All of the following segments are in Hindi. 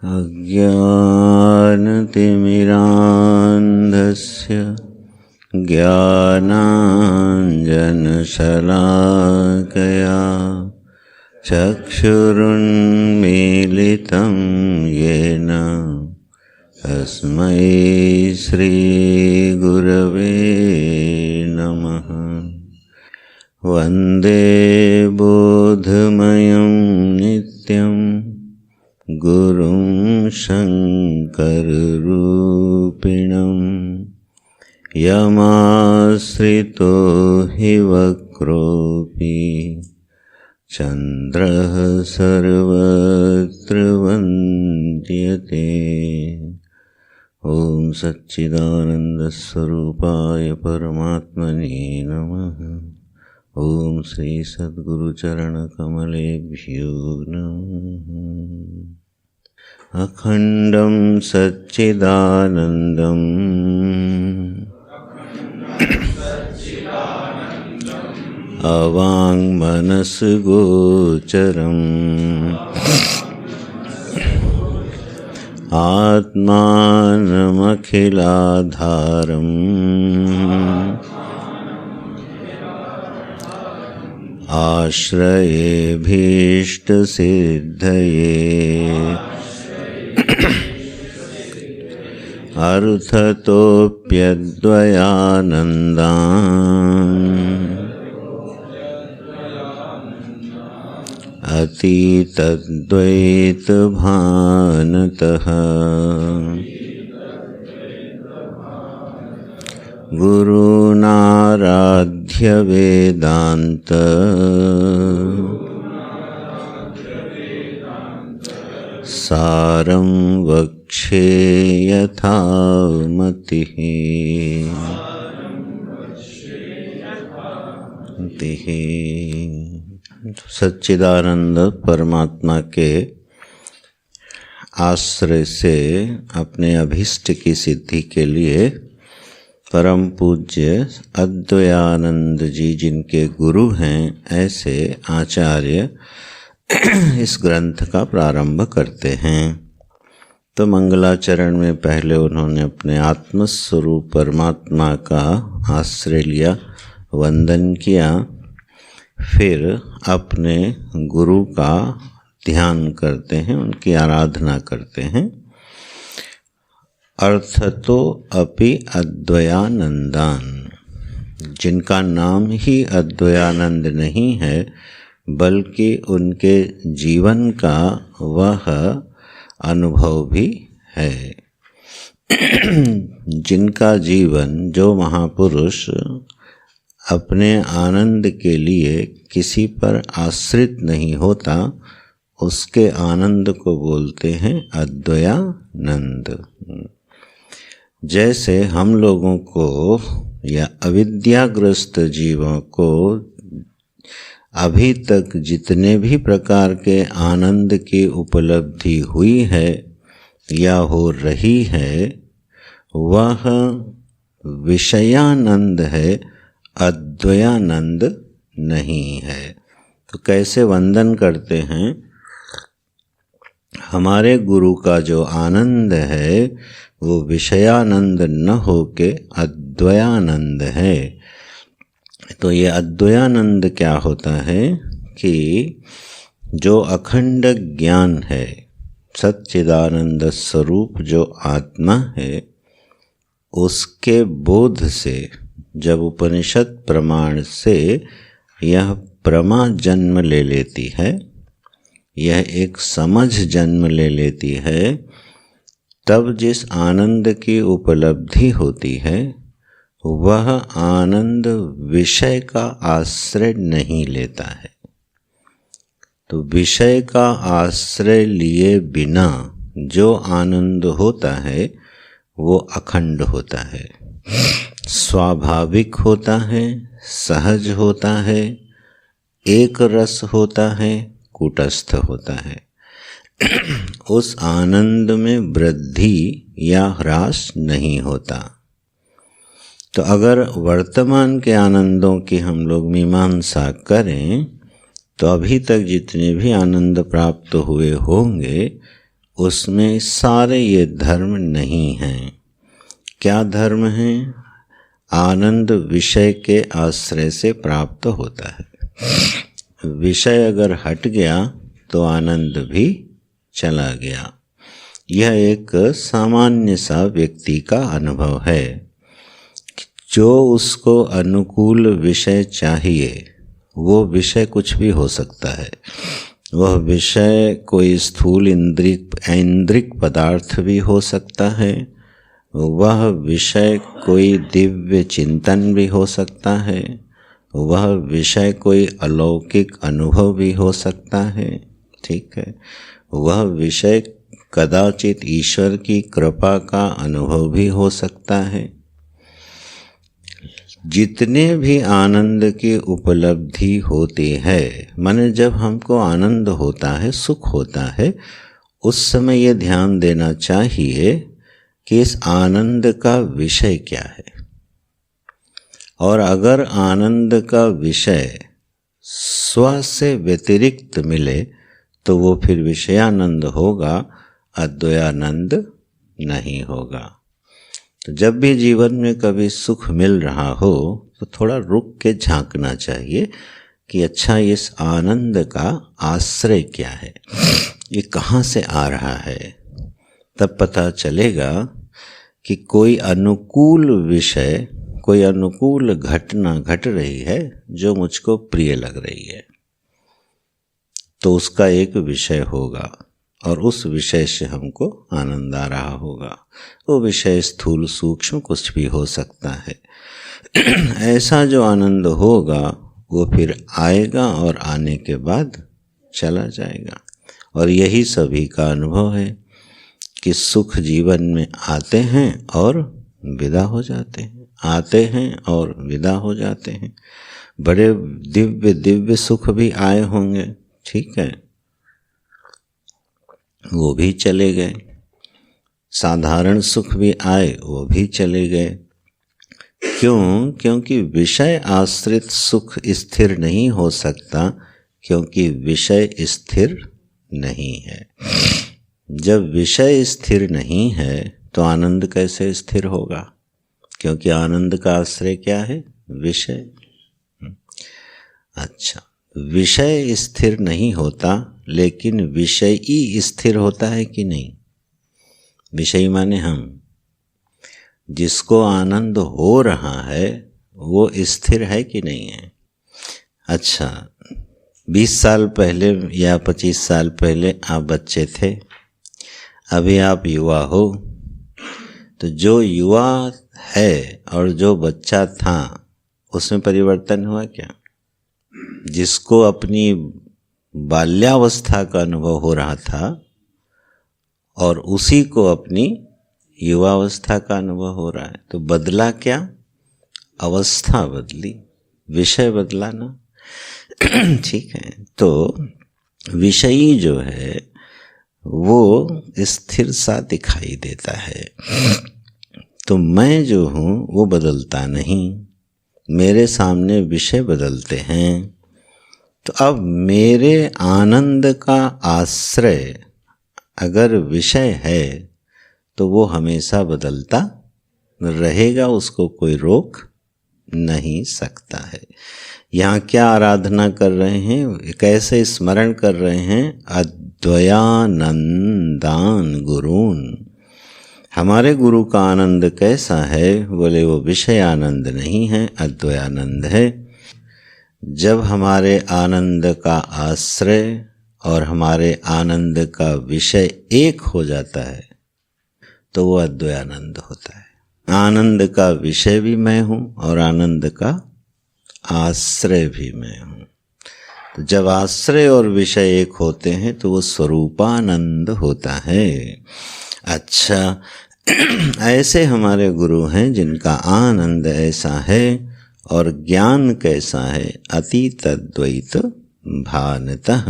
अज्ञानतिमिरान्धस्य ज्ञानाञ्जनशलाकया चक्षुरुन्मीलितं येन तस्मै श्रीगुरवे नमः। वन्दे बोधमयं नित्यं गुरुं शङ्कररूपिणं यमाश्रितो हि वक्रोऽपि चन्द्रः सर्वत्र वन्द्यते। ॐ सच्चिदानन्दस्वरूपाय परमात्मने नमः। ॐ श्री सद्गुरुचरणकमलेभ्यो नमः। अखण्डं सच्चिदानन्दं अवाङ्मनसगोचरम् आत्मानमखिलाधारम् आश्रयेभीष्टसिद्धये अर्थतोऽप्यद्वयानन्दान् अतीतद्वैतभानतः गुरुनाराध्य वेदान्त सारं वक्षे यथामतिः। सच्चिदानंद परमात्मा के आश्रय से अपने अभीष्ट की सिद्धि के लिए परम पूज्य अद्वयानंद जी जिनके गुरु हैं, ऐसे आचार्य इस ग्रंथ का प्रारंभ करते हैं। तो मंगलाचरण में पहले उन्होंने अपने आत्मस्वरूप परमात्मा का आश्रय लिया, वंदन किया, फिर अपने गुरु का ध्यान करते हैं, उनकी आराधना करते हैं। अर्थतो अपि अद्वयानंदान, जिनका नाम ही अद्वयानंद नहीं है बल्कि उनके जीवन का वह अनुभव भी है। जिनका जीवन, जो महापुरुष अपने आनंद के लिए किसी पर आश्रित नहीं होता, उसके आनंद को बोलते हैं अद्वयानंद। जैसे हम लोगों को या अविद्याग्रस्त जीवों को अभी तक जितने भी प्रकार के आनंद की उपलब्धि हुई है या हो रही है, वह विषयानंद है, अद्वयानंद नहीं है। तो कैसे वंदन करते हैं? हमारे गुरु का जो आनंद है वो विषयानंद न होके अद्वयानंद है। तो ये अद्वयानंद क्या होता है कि जो अखंड ज्ञान है, सच्चिदानंद स्वरूप जो आत्मा है, उसके बोध से जब उपनिषद प्रमाण से यह प्रमा जन्म ले लेती है, यह एक समझ जन्म ले लेती है, तब जिस आनंद की उपलब्धि होती है वह आनंद विषय का आश्रय नहीं लेता है। तो विषय का आश्रय लिए बिना जो आनंद होता है वो अखंड होता है, स्वाभाविक होता है, सहज होता है, एक रस होता है, कूटस्थ होता है। उस आनंद में वृद्धि या ह्रास नहीं होता। तो अगर वर्तमान के आनंदों की हम लोग मीमांसा करें तो अभी तक जितने भी आनंद प्राप्त हुए होंगे उसमें सारे ये धर्म नहीं हैं। क्या धर्म हैं? आनंद विषय के आश्रय से प्राप्त होता है। विषय अगर हट गया तो आनंद भी चला गया। यह एक सामान्य सा व्यक्ति का अनुभव है। जो उसको अनुकूल विषय चाहिए, वो विषय कुछ भी हो सकता है। वह विषय कोई स्थूल इंद्रिक पदार्थ भी हो सकता है, वह विषय कोई दिव्य चिंतन भी हो सकता है, वह विषय कोई अलौकिक अनुभव भी हो सकता है। ठीक है, वह विषय कदाचित ईश्वर की कृपा का अनुभव भी हो सकता है। जितने भी आनंद की उपलब्धि होती है, माने जब हमको आनंद होता है, सुख होता है, उस समय ये ध्यान देना चाहिए कि इस आनंद का विषय क्या है। और अगर आनंद का विषय स्व से व्यतिरिक्त मिले तो वो फिर विषयानंद होगा, अद्वयानंद नहीं होगा। तो जब भी जीवन में कभी सुख मिल रहा हो तो थोड़ा रुक के झांकना चाहिए कि अच्छा, इस आनंद का आश्रय क्या है, ये कहाँ से आ रहा है। तब पता चलेगा कि कोई अनुकूल विषय, कोई अनुकूल घटना घट रही है जो मुझको प्रिय लग रही है, तो उसका एक विषय होगा और उस विषय से हमको आनंद आ रहा होगा। वो विषय स्थूल सूक्ष्म कुछ भी हो सकता है। ऐसा जो आनंद होगा वो फिर आएगा और आने के बाद चला जाएगा। और यही सभी का अनुभव है कि सुख जीवन में आते हैं और विदा हो जाते हैं, आते हैं और विदा हो जाते हैं। बड़े दिव्य दिव्य सुख भी आए होंगे, ठीक है, वो भी चले गए। साधारण सुख भी आए, वो भी चले गए। क्यों? क्योंकि विषय आश्रित सुख स्थिर नहीं हो सकता, क्योंकि विषय स्थिर नहीं है। जब विषय स्थिर नहीं है तो आनंद कैसे स्थिर होगा? क्योंकि आनंद का आश्रय क्या है? विषय। अच्छा, विषय स्थिर नहीं होता, लेकिन विषयी स्थिर होता है कि नहीं? विषयी माने हम, जिसको आनंद हो रहा है वो स्थिर है कि नहीं है? अच्छा, 20 साल पहले या 25 साल पहले आप बच्चे थे, अभी आप युवा हो, तो जो युवा है और जो बच्चा था उसमें परिवर्तन हुआ क्या? जिसको अपनी बाल्यावस्था का अनुभव हो रहा था और उसी को अपनी युवावस्था का अनुभव हो रहा है, तो बदला क्या? अवस्था बदली, विषय बदला ना। ठीक है, तो विषयी जो है वो स्थिर सा दिखाई देता है। तो मैं जो हूँ वो बदलता नहीं, मेरे सामने विषय बदलते हैं। तो अब मेरे आनंद का आश्रय अगर विषय है तो वो हमेशा बदलता रहेगा, उसको कोई रोक नहीं सकता है। यहाँ क्या आराधना कर रहे हैं, कैसे स्मरण कर रहे हैं? अद्वयानंदान गुरून्। हमारे गुरु का आनंद कैसा है? बोले वो विषय आनंद नहीं है, अद्वयानंद है। जब हमारे आनंद का आश्रय और हमारे आनंद का विषय एक हो जाता है तो वो अद्वयानंद होता है। आनंद का विषय भी मैं हूँ और आनंद का आश्रय भी मैं हूँ। तो जब आश्रय और विषय एक होते हैं तो वो स्वरूपानंद होता है। अच्छा, ऐसे हमारे गुरु हैं जिनका आनंद ऐसा है और ज्ञान कैसा है? अतीत द्वैत भानतः।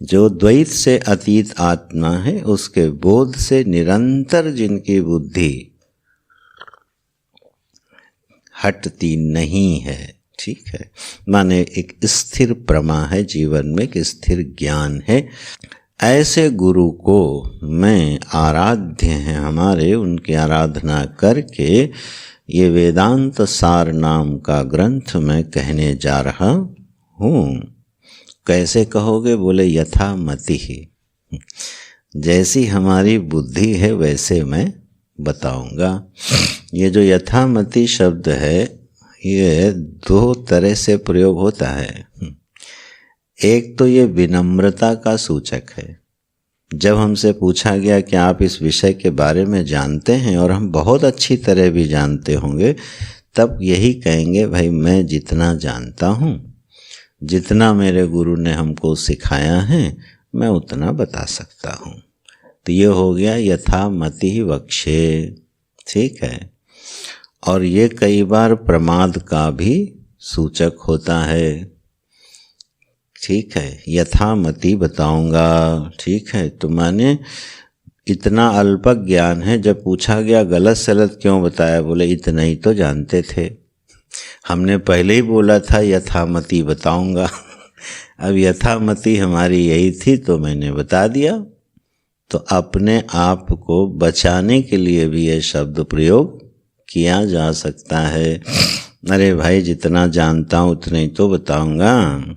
जो द्वैत से अतीत आत्मा है उसके बोध से निरंतर जिनकी बुद्धि हटती नहीं है, ठीक है, माने एक स्थिर प्रमा है जीवन में, एक स्थिर ज्ञान है। ऐसे गुरु को मैं आराध्य हैं हमारे, उनकी आराधना करके ये वेदांत सार नाम का ग्रंथ मैं कहने जा रहा हूँ। कैसे कहोगे? बोले यथा मति ही, जैसी हमारी बुद्धि है वैसे मैं बताऊंगा। ये जो यथामति शब्द है ये दो तरह से प्रयोग होता है। एक तो ये विनम्रता का सूचक है। जब हमसे पूछा गया कि आप इस विषय के बारे में जानते हैं, और हम बहुत अच्छी तरह भी जानते होंगे, तब यही कहेंगे भाई मैं जितना जानता हूँ, जितना मेरे गुरु ने हमको सिखाया है, मैं उतना बता सकता हूँ। तो ये हो गया यथामति वक्षे, ठीक है। और ये कई बार प्रमाद का भी सूचक होता है, ठीक है। यथामति बताऊंगा, ठीक है। तो माने इतना अल्प ज्ञान है। जब पूछा गया गलत सलत क्यों बताया, बोले इतना ही तो जानते थे, हमने पहले ही बोला था यथामति बताऊंगा। अब यथामति हमारी यही थी तो मैंने बता दिया। तो अपने आप को बचाने के लिए भी ये शब्द प्रयोग किया जा सकता है। अरे भाई जितना जानता हूँ उतना ही तो बताऊंगा।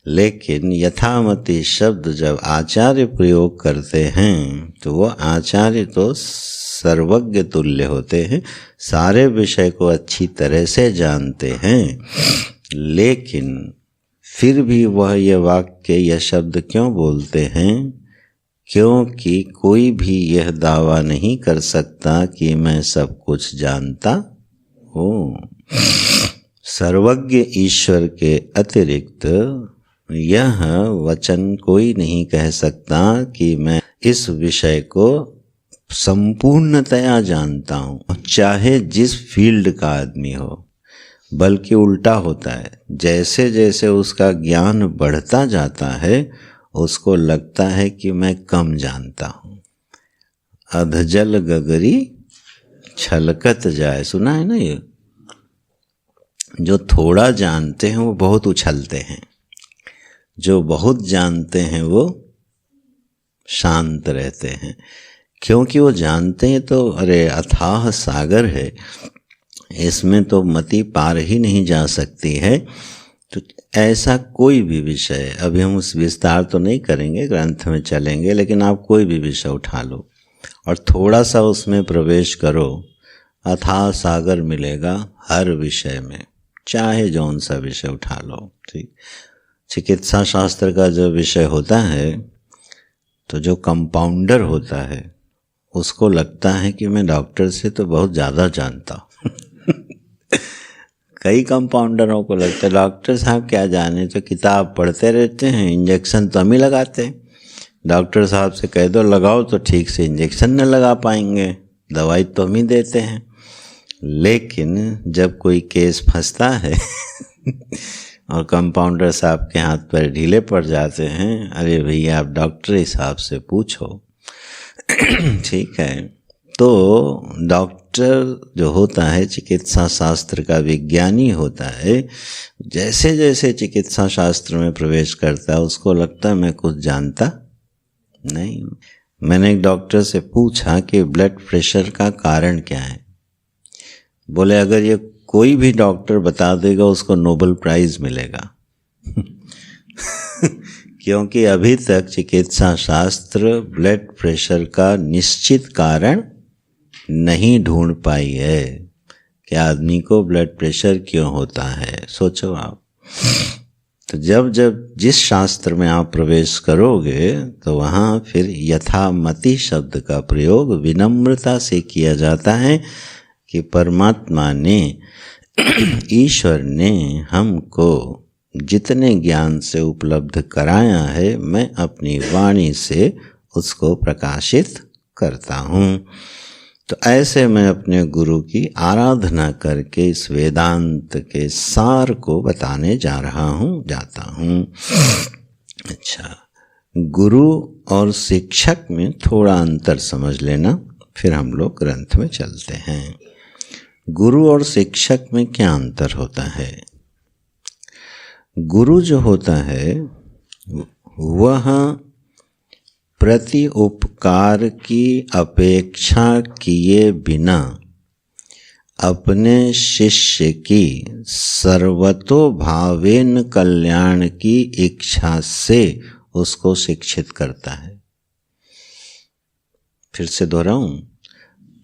लेकिन यथामति शब्द जब आचार्य प्रयोग करते हैं तो वो आचार्य तो सर्वज्ञ तुल्य होते हैं, सारे विषय को अच्छी तरह से जानते हैं। लेकिन फिर भी वह ये वाक्य, यह शब्द क्यों बोलते हैं? क्योंकि कोई भी यह दावा नहीं कर सकता कि मैं सब कुछ जानता हूँ। सर्वज्ञ ईश्वर के अतिरिक्त यह वचन कोई नहीं कह सकता कि मैं इस विषय को संपूर्णतया जानता हूँ, चाहे जिस फील्ड का आदमी हो। बल्कि उल्टा होता है, जैसे जैसे उसका ज्ञान बढ़ता जाता है उसको लगता है कि मैं कम जानता हूँ। अधजल गगरी छलकत जाए, सुना है ना ये? जो थोड़ा जानते हैं वो बहुत उछलते हैं, जो बहुत जानते हैं वो शांत रहते हैं। क्योंकि वो जानते हैं तो अरे अथाह सागर है, इसमें तो मति पार ही नहीं जा सकती है। तो ऐसा कोई भी विषय, अभी हम उस विस्तार तो नहीं करेंगे, ग्रंथ में चलेंगे, लेकिन आप कोई भी विषय उठा लो और थोड़ा सा उसमें प्रवेश करो, अथाह सागर मिलेगा हर विषय में, चाहे जौन सा विषय उठा लो, ठीक। चिकित्सा शास्त्र का जो विषय होता है तो जो कंपाउंडर होता है उसको लगता है कि मैं डॉक्टर से तो बहुत ज़्यादा जानता हूँ। कई कंपाउंडरों को लगता है डॉक्टर साहब क्या जाने, तो किताब पढ़ते रहते हैं, इंजेक्शन तो हम ही लगाते हैं। डॉक्टर साहब से कह दो लगाओ तो ठीक से इंजेक्शन न लगा पाएंगे, दवाई तो हम ही देते हैं। लेकिन जब कोई केस फंसता है और कंपाउंडर साहब के हाथ पर ढीले पड़ जाते हैं, अरे भैया आप डॉक्टर साहब से पूछो, ठीक है। तो डॉक्टर जो होता है चिकित्सा शास्त्र का विज्ञानी होता है, जैसे जैसे चिकित्सा शास्त्र में प्रवेश करता है उसको लगता है मैं कुछ जानता नहीं। मैंने एक डॉक्टर से पूछा कि ब्लड प्रेशर का कारण क्या है, बोले अगर ये कोई भी डॉक्टर बता देगा उसको नोबेल प्राइज मिलेगा। क्योंकि अभी तक चिकित्सा शास्त्र ब्लड प्रेशर का निश्चित कारण नहीं ढूंढ पाई है कि आदमी को ब्लड प्रेशर क्यों होता है। सोचो आप, तो जब जब जिस शास्त्र में आप प्रवेश करोगे तो वहाँ फिर यथामति शब्द का प्रयोग विनम्रता से किया जाता है कि परमात्मा ने, ईश्वर ने हमको जितने ज्ञान से उपलब्ध कराया है, मैं अपनी वाणी से उसको प्रकाशित करता हूँ। तो ऐसे मैं अपने गुरु की आराधना करके इस वेदांत के सार को बताने जाता हूँ। अच्छा, गुरु और शिक्षक में थोड़ा अंतर समझ लेना, फिर हम लोग ग्रंथ में चलते हैं। गुरु और शिक्षक में क्या अंतर होता है? गुरु जो होता है वह प्रति उपकार की अपेक्षा किए बिना अपने शिष्य की सर्वतोभावेन कल्याण की इच्छा से उसको शिक्षित करता है। फिर से दोहराऊं,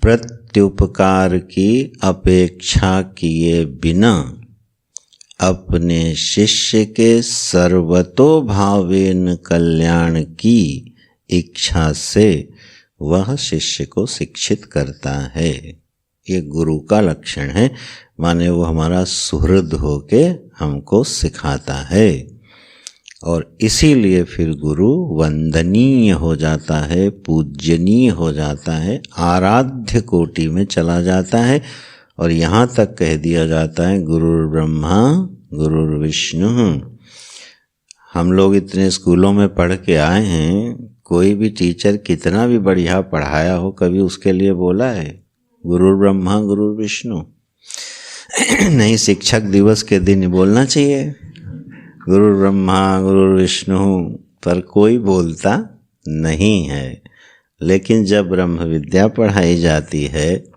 प्रत्युपकार की अपेक्षा किए बिना अपने शिष्य के सर्वतोभावेन कल्याण की इच्छा से वह शिष्य को शिक्षित करता है। ये गुरु का लक्षण है, माने वो हमारा सुहृद होके हमको सिखाता है। और इसीलिए फिर गुरु वंदनीय हो जाता है, पूज्यनीय हो जाता है, आराध्य कोटि में चला जाता है। और यहाँ तक कह दिया जाता है गुरुर् ब्रह्मा गुरुर्विष्णु। हम लोग इतने स्कूलों में पढ़ के आए हैं, कोई भी टीचर कितना भी बढ़िया पढ़ाया हो, कभी उसके लिए बोला है गुरुर् ब्रह्मा गुरुर्विष्णु? नहीं, शिक्षक दिवस के दिन बोलना चाहिए गुरुर् ब्रह्मा गुरुर्विष्णु, पर कोई बोलता नहीं है। लेकिन जब ब्रह्म विद्या पढ़ाई जाती है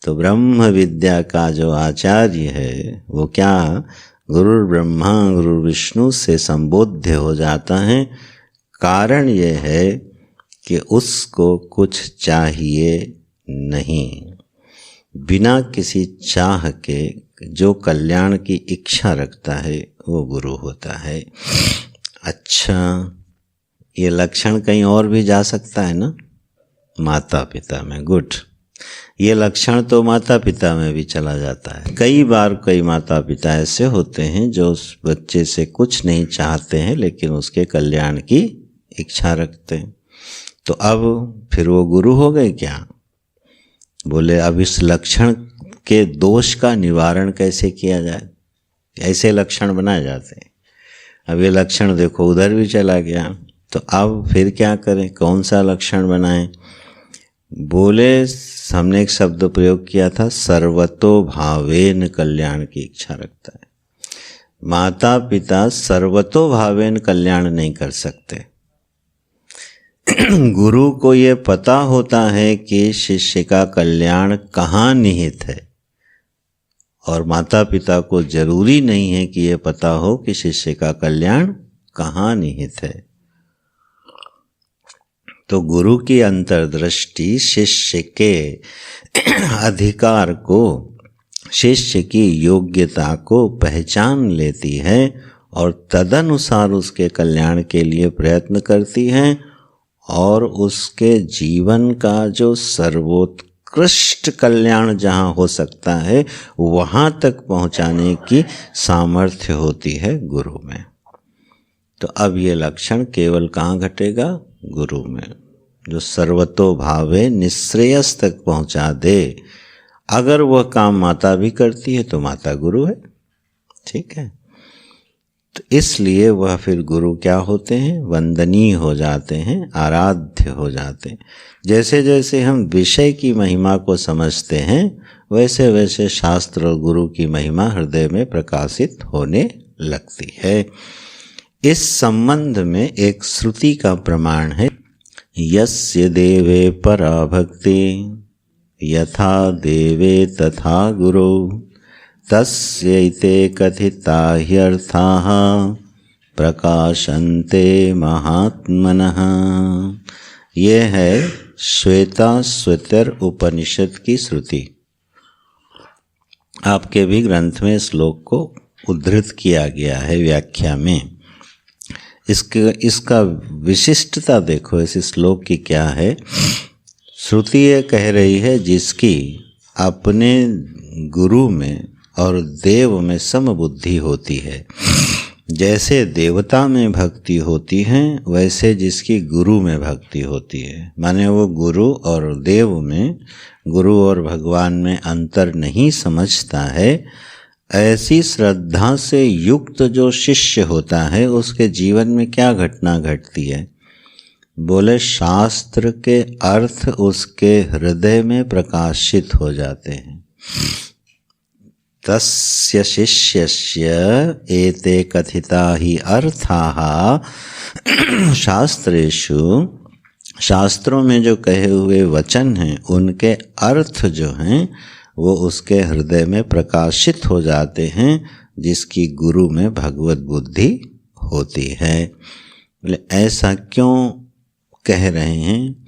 तो ब्रह्म विद्या का जो आचार्य है वो क्या गुरुर् ब्रह्मा गुरुर्विष्णु से संबोध्य हो जाता है। कारण ये है कि उसको कुछ चाहिए नहीं, बिना किसी चाह के जो कल्याण की इच्छा रखता है वो गुरु होता है। अच्छा, ये लक्षण कहीं और भी जा सकता है ना, माता पिता में। गुड, ये लक्षण तो माता पिता में भी चला जाता है। कई बार कई माता पिता ऐसे होते हैं जो उस बच्चे से कुछ नहीं चाहते हैं लेकिन उसके कल्याण की इच्छा रखते हैं। तो अब फिर वो गुरु हो गए क्या? बोले अब इस लक्षण के दोष का निवारण कैसे किया जाए? ऐसे लक्षण बनाए जाते हैं। अब ये लक्षण देखो उधर भी चला गया, तो अब फिर क्या करें, कौन सा लक्षण बनाएं? बोले हमने एक शब्द प्रयोग किया था, सर्वतोभावेन कल्याण की इच्छा रखता है। माता पिता सर्वतोभावेन कल्याण नहीं कर सकते। गुरु को ये पता होता है कि शिष्य का कल्याण कहाँ निहित है, और माता पिता को जरूरी नहीं है कि ये पता हो कि शिष्य का कल्याण कहाँ निहित है। तो गुरु की अंतर्दृष्टि शिष्य के अधिकार को, शिष्य की योग्यता को पहचान लेती है और तदनुसार उसके कल्याण के लिए प्रयत्न करती है, और उसके जीवन का जो सर्वोत्कृष्ट कल्याण जहाँ हो सकता है वहाँ तक पहुँचाने की सामर्थ्य होती है गुरु में। तो अब ये लक्षण केवल कहाँ घटेगा? गुरु में, जो सर्वतोभावे निःश्रेयस तक पहुँचा दे। अगर वह काम माता भी करती है तो माता गुरु है, ठीक है। तो इसलिए वह फिर गुरु क्या होते हैं? वंदनीय हो जाते हैं, आराध्य हो जाते हैं। जैसे जैसे हम विषय की महिमा को समझते हैं वैसे वैसे शास्त्र और गुरु की महिमा हृदय में प्रकाशित होने लगती है। इस संबंध में एक श्रुति का प्रमाण है, यस्य देवे परा भक्ति यथा देवे तथा गुरु तस्यैते कथिता ह्यर्थाः प्रकाशन्ते महात्मनः। ये है श्वेताश्वतर उपनिषद की श्रुति। आपके भी ग्रंथ में श्लोक को उद्धृत किया गया है व्याख्या में। इसका विशिष्टता देखो इस श्लोक की क्या है। श्रुति ये कह रही है, जिसकी अपने गुरु में और देव में समबुद्धि होती है। जैसे देवता में भक्ति होती है वैसे जिसकी गुरु में भक्ति होती है, माने वो गुरु और देव में, गुरु और भगवान में अंतर नहीं समझता है, ऐसी श्रद्धा से युक्त जो शिष्य होता है उसके जीवन में क्या घटना घटती है? बोले शास्त्र के अर्थ उसके हृदय में प्रकाशित हो जाते हैं। तस्य शिष्यस्य एते कथिता ही अर्थाः शास्त्रेषु शास्त्रों में जो कहे हुए वचन हैं उनके अर्थ जो हैं वो उसके हृदय में प्रकाशित हो जाते हैं, जिसकी गुरु में भगवत बुद्धि होती है। बोले ऐसा क्यों कह रहे हैं?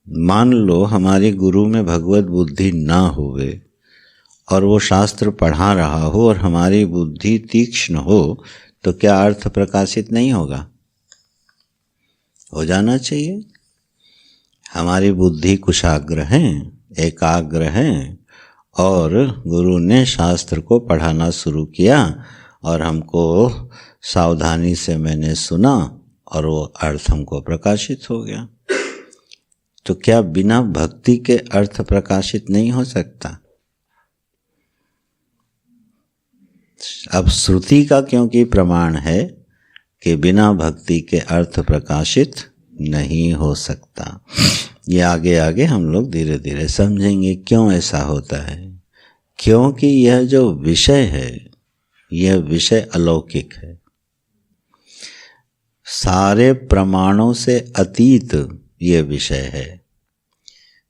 मान लो हमारी गुरु में भगवत बुद्धि ना होवे और वो शास्त्र पढ़ा रहा हो और हमारी बुद्धि तीक्ष्ण हो, तो क्या अर्थ प्रकाशित नहीं होगा? हो जाना चाहिए। हमारी बुद्धि कुशाग्र है, एकाग्र है, और गुरु ने शास्त्र को पढ़ाना शुरू किया और हमको सावधानी से मैंने सुना और वो अर्थ हमको प्रकाशित हो गया। तो क्या बिना भक्ति के अर्थ प्रकाशित नहीं हो सकता? अब श्रुति का क्योंकि प्रमाण है कि बिना भक्ति के अर्थ प्रकाशित नहीं हो सकता। ये आगे आगे हम लोग धीरे धीरे समझेंगे क्यों ऐसा होता है। क्योंकि यह जो विषय है यह विषय अलौकिक है, सारे प्रमाणों से अतीत ये विषय है।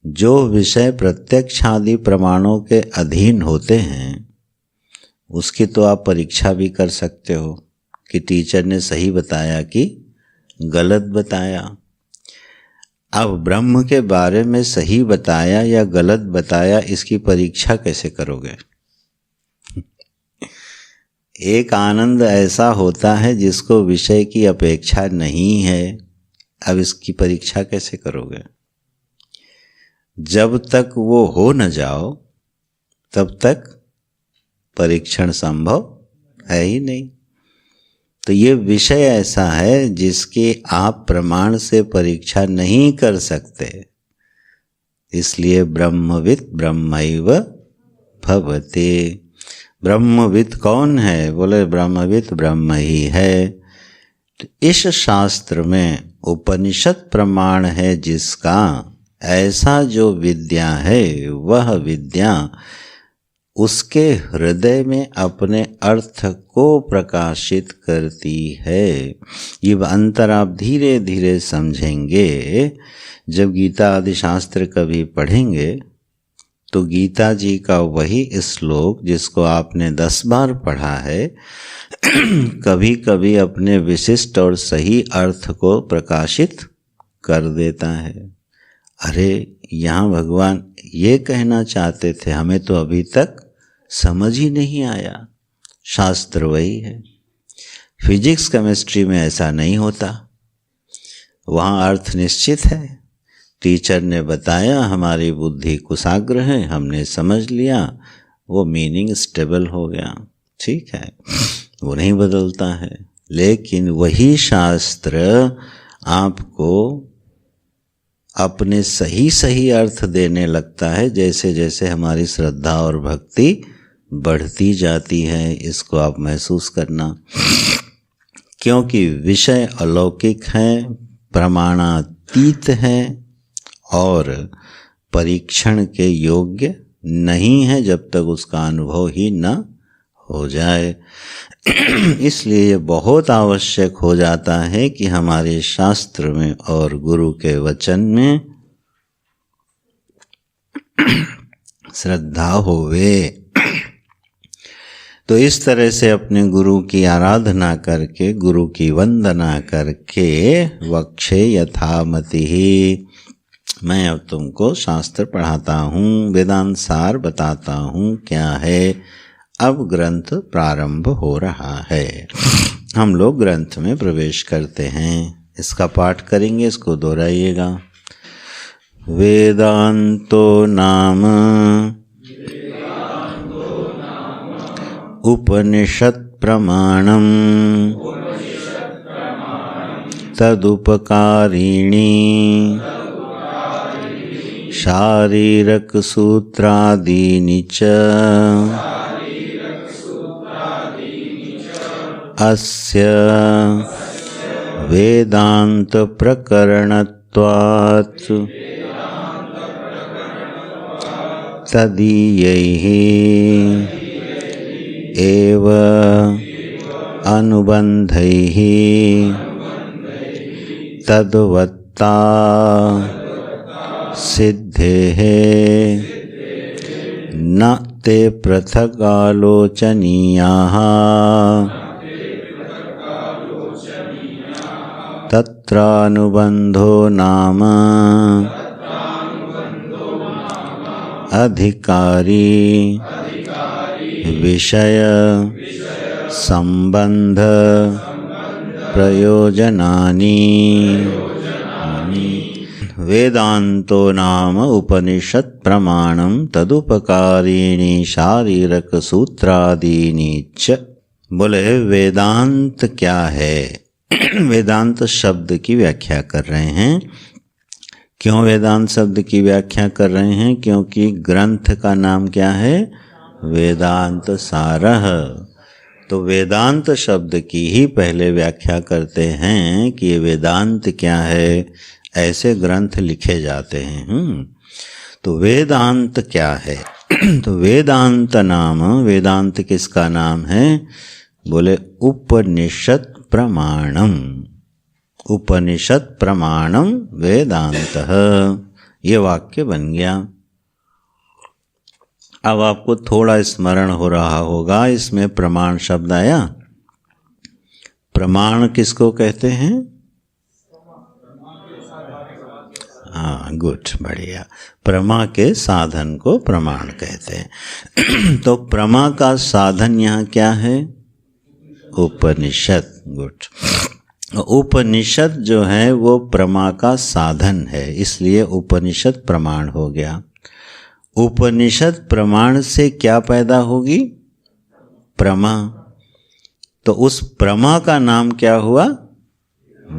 जो विषय प्रत्यक्ष आदि प्रमाणों के अधीन होते हैं उसकी तो आप परीक्षा भी कर सकते हो कि टीचर ने सही बताया कि गलत बताया। अब ब्रह्म के बारे में सही बताया या गलत बताया इसकी परीक्षा कैसे करोगे? एक आनंद ऐसा होता है जिसको विषय की अपेक्षा नहीं है, अब इसकी परीक्षा कैसे करोगे? जब तक वो हो न जाओ तब तक परीक्षण संभव है ही नहीं। तो ये विषय ऐसा है जिसकी आप प्रमाण से परीक्षा नहीं कर सकते, इसलिए ब्रह्मवित् ब्रह्मैव भवति। ब्रह्मवित् कौन है? बोले ब्रह्मवित् ब्रह्म ही है। तो इस शास्त्र में उपनिषद प्रमाण है जिसका ऐसा जो विद्या है वह विद्या उसके हृदय में अपने अर्थ को प्रकाशित करती है। ये अंतर आप धीरे धीरे समझेंगे। जब गीता आदि शास्त्र कभी पढ़ेंगे तो गीता जी का वही श्लोक जिसको आपने 10 बार पढ़ा है कभी कभी अपने विशिष्ट और सही अर्थ को प्रकाशित कर देता है। अरे यहाँ भगवान ये कहना चाहते थे, हमें तो अभी तक समझ ही नहीं आया। शास्त्र वही है। फिजिक्स केमिस्ट्री में ऐसा नहीं होता, वहाँ अर्थ निश्चित है। टीचर ने बताया, हमारी बुद्धि कुशाग्र है, हमने समझ लिया, वो मीनिंग स्टेबल हो गया, ठीक है, वो नहीं बदलता है। लेकिन वही शास्त्र आपको अपने सही सही अर्थ देने लगता है जैसे जैसे हमारी श्रद्धा और भक्ति बढ़ती जाती है। इसको आप महसूस करना, क्योंकि विषय अलौकिक है, प्रमाणातीत है और परीक्षण के योग्य नहीं है जब तक उसका अनुभव ही न हो जाए। इसलिए ये बहुत आवश्यक हो जाता है कि हमारे शास्त्र में और गुरु के वचन में श्रद्धा होवे। तो इस तरह से अपने गुरु की आराधना करके, गुरु की वंदना करके वक्षे यथामति ही, मैं अब तुमको शास्त्र पढ़ाता हूँ, वेदांत सार बताता हूँ क्या है। अब ग्रंथ प्रारंभ हो रहा है, हम लोग ग्रंथ में प्रवेश करते हैं। इसका पाठ करेंगे, इसको दोहराइएगा। वेदांतो नाम उपनिषत् प्रमाणम तदुपकारिणी शारीरक सूत्रादीनि च अस्य वेदांत प्रकरणत्वात् तदीयैः एव अनुबन्धैः तद्वत्त्वात् तद्वत्ता सिद्धेः न ते पृथक् आलोचनीयाः तत्रानुबन्धो नाम अधिकारी विषय संबंध प्रयोजनानि। वेदांतो नाम उपनिषत् प्रमाणं तदुपकारीणि शारीरक सूत्रादीनि च। बोले वेदांत क्या है? वेदांत शब्द की व्याख्या कर रहे हैं। क्यों वेदांत शब्द की व्याख्या कर रहे हैं? क्योंकि ग्रंथ का नाम क्या है? वेदांत सारः। तो वेदांत शब्द की ही पहले व्याख्या करते हैं कि ये वेदांत क्या है। ऐसे ग्रंथ लिखे जाते हैं। तो वेदांत क्या है? तो वेदांत नाम, वेदांत किसका नाम है? बोले उपनिषत् प्रमाणम। उपनिषत् प्रमाणम वेदांतः। ये वाक्य बन गया। अब आपको थोड़ा स्मरण हो रहा होगा, इसमें प्रमाण शब्द आया। प्रमाण किसको कहते हैं? हाँ, गुड, बढ़िया। प्रमा के साधन को प्रमाण कहते हैं। तो प्रमा का साधन यहाँ क्या है? उपनिषद। गुड। उपनिषद जो है वो प्रमा का साधन है, इसलिए उपनिषद प्रमाण हो गया। उपनिषद प्रमाण से क्या पैदा होगी? प्रमा। तो उस प्रमा का नाम क्या हुआ?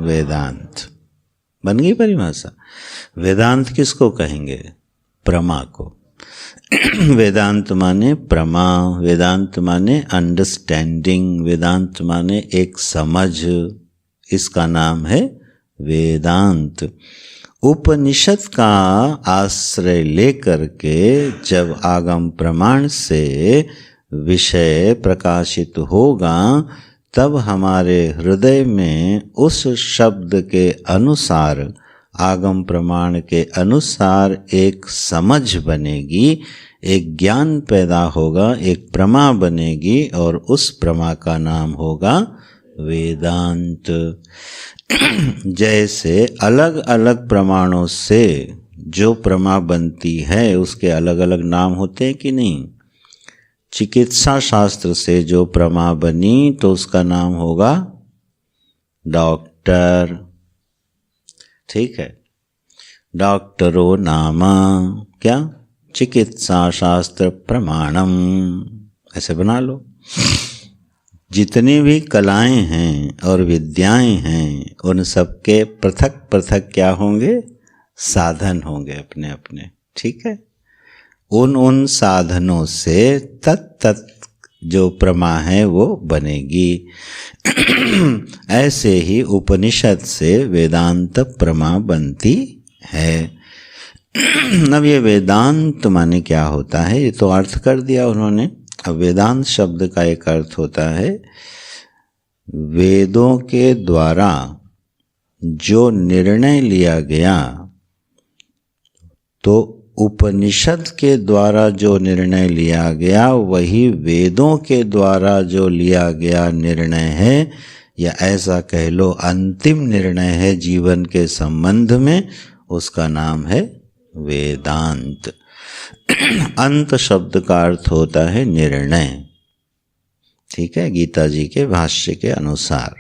वेदांत। बन गई परिभाषा। वेदांत किसको कहेंगे? प्रमा को। वेदांत माने प्रमा, वेदांत माने अंडरस्टैंडिंग, वेदांत माने एक समझ। इसका नाम है वेदांत। उपनिषद का आश्रय लेकर के जब आगम प्रमाण से विषय प्रकाशित होगा, तब हमारे हृदय में उस शब्द के अनुसार, आगम प्रमाण के अनुसार एक समझ बनेगी, एक ज्ञान पैदा होगा, एक प्रमा बनेगी, और उस प्रमा का नाम होगा वेदांत। जैसे अलग अलग प्रमाणों से जो प्रमा बनती है उसके अलग अलग नाम होते हैं कि नहीं? चिकित्सा शास्त्र से जो प्रमा बनी तो उसका नाम होगा डॉक्टर। ठीक है, डॉक्टरो नाम क्या? चिकित्सा शास्त्र प्रमाणम। ऐसे बना लो। जितनी भी कलाएं हैं और विद्याएं हैं, उन सबके पृथक पृथक क्या होंगे? साधन होंगे अपने अपने। ठीक है, उन साधनों से तत् जो प्रमा है वो बनेगी। ऐसे ही उपनिषद से वेदांत प्रमा बनती है। अब ये वेदांत माने क्या होता है, ये तो अर्थ कर दिया उन्होंने। अब वेदांत शब्द का एक अर्थ होता है वेदों के द्वारा जो निर्णय लिया गया। तो उपनिषद के द्वारा जो निर्णय लिया गया वही वेदों के द्वारा जो लिया गया निर्णय है, या ऐसा कह लो अंतिम निर्णय है जीवन के संबंध में, उसका नाम है वेदांत। अंत शब्द का अर्थ होता है निर्णय। ठीक है, गीता जी के भाष्य के अनुसार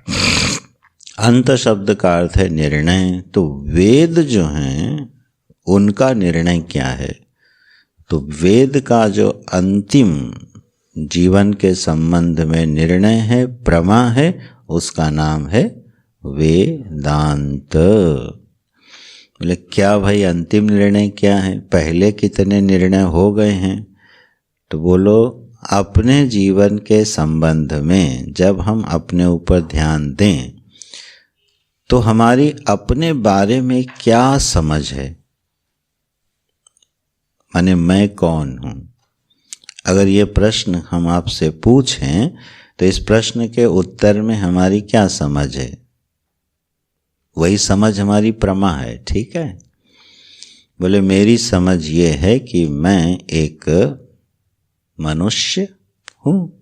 अंत शब्द का अर्थ है निर्णय। तो वेद जो हैं उनका निर्णय क्या है? तो वेद का जो अंतिम जीवन के संबंध में निर्णय है, प्रमा है, उसका नाम है वेदांत। बोले क्या भाई अंतिम निर्णय क्या है? पहले कितने निर्णय हो गए हैं? तो बोलो अपने जीवन के संबंध में जब हम अपने ऊपर ध्यान दें तो हमारी अपने बारे में क्या समझ है, माने मैं कौन हूँ। अगर ये प्रश्न हम आपसे पूछें तो इस प्रश्न के उत्तर में हमारी क्या समझ है, वही समझ हमारी प्रमा है, ठीक है। बोले मेरी समझ ये है कि मैं एक मनुष्य हूँ,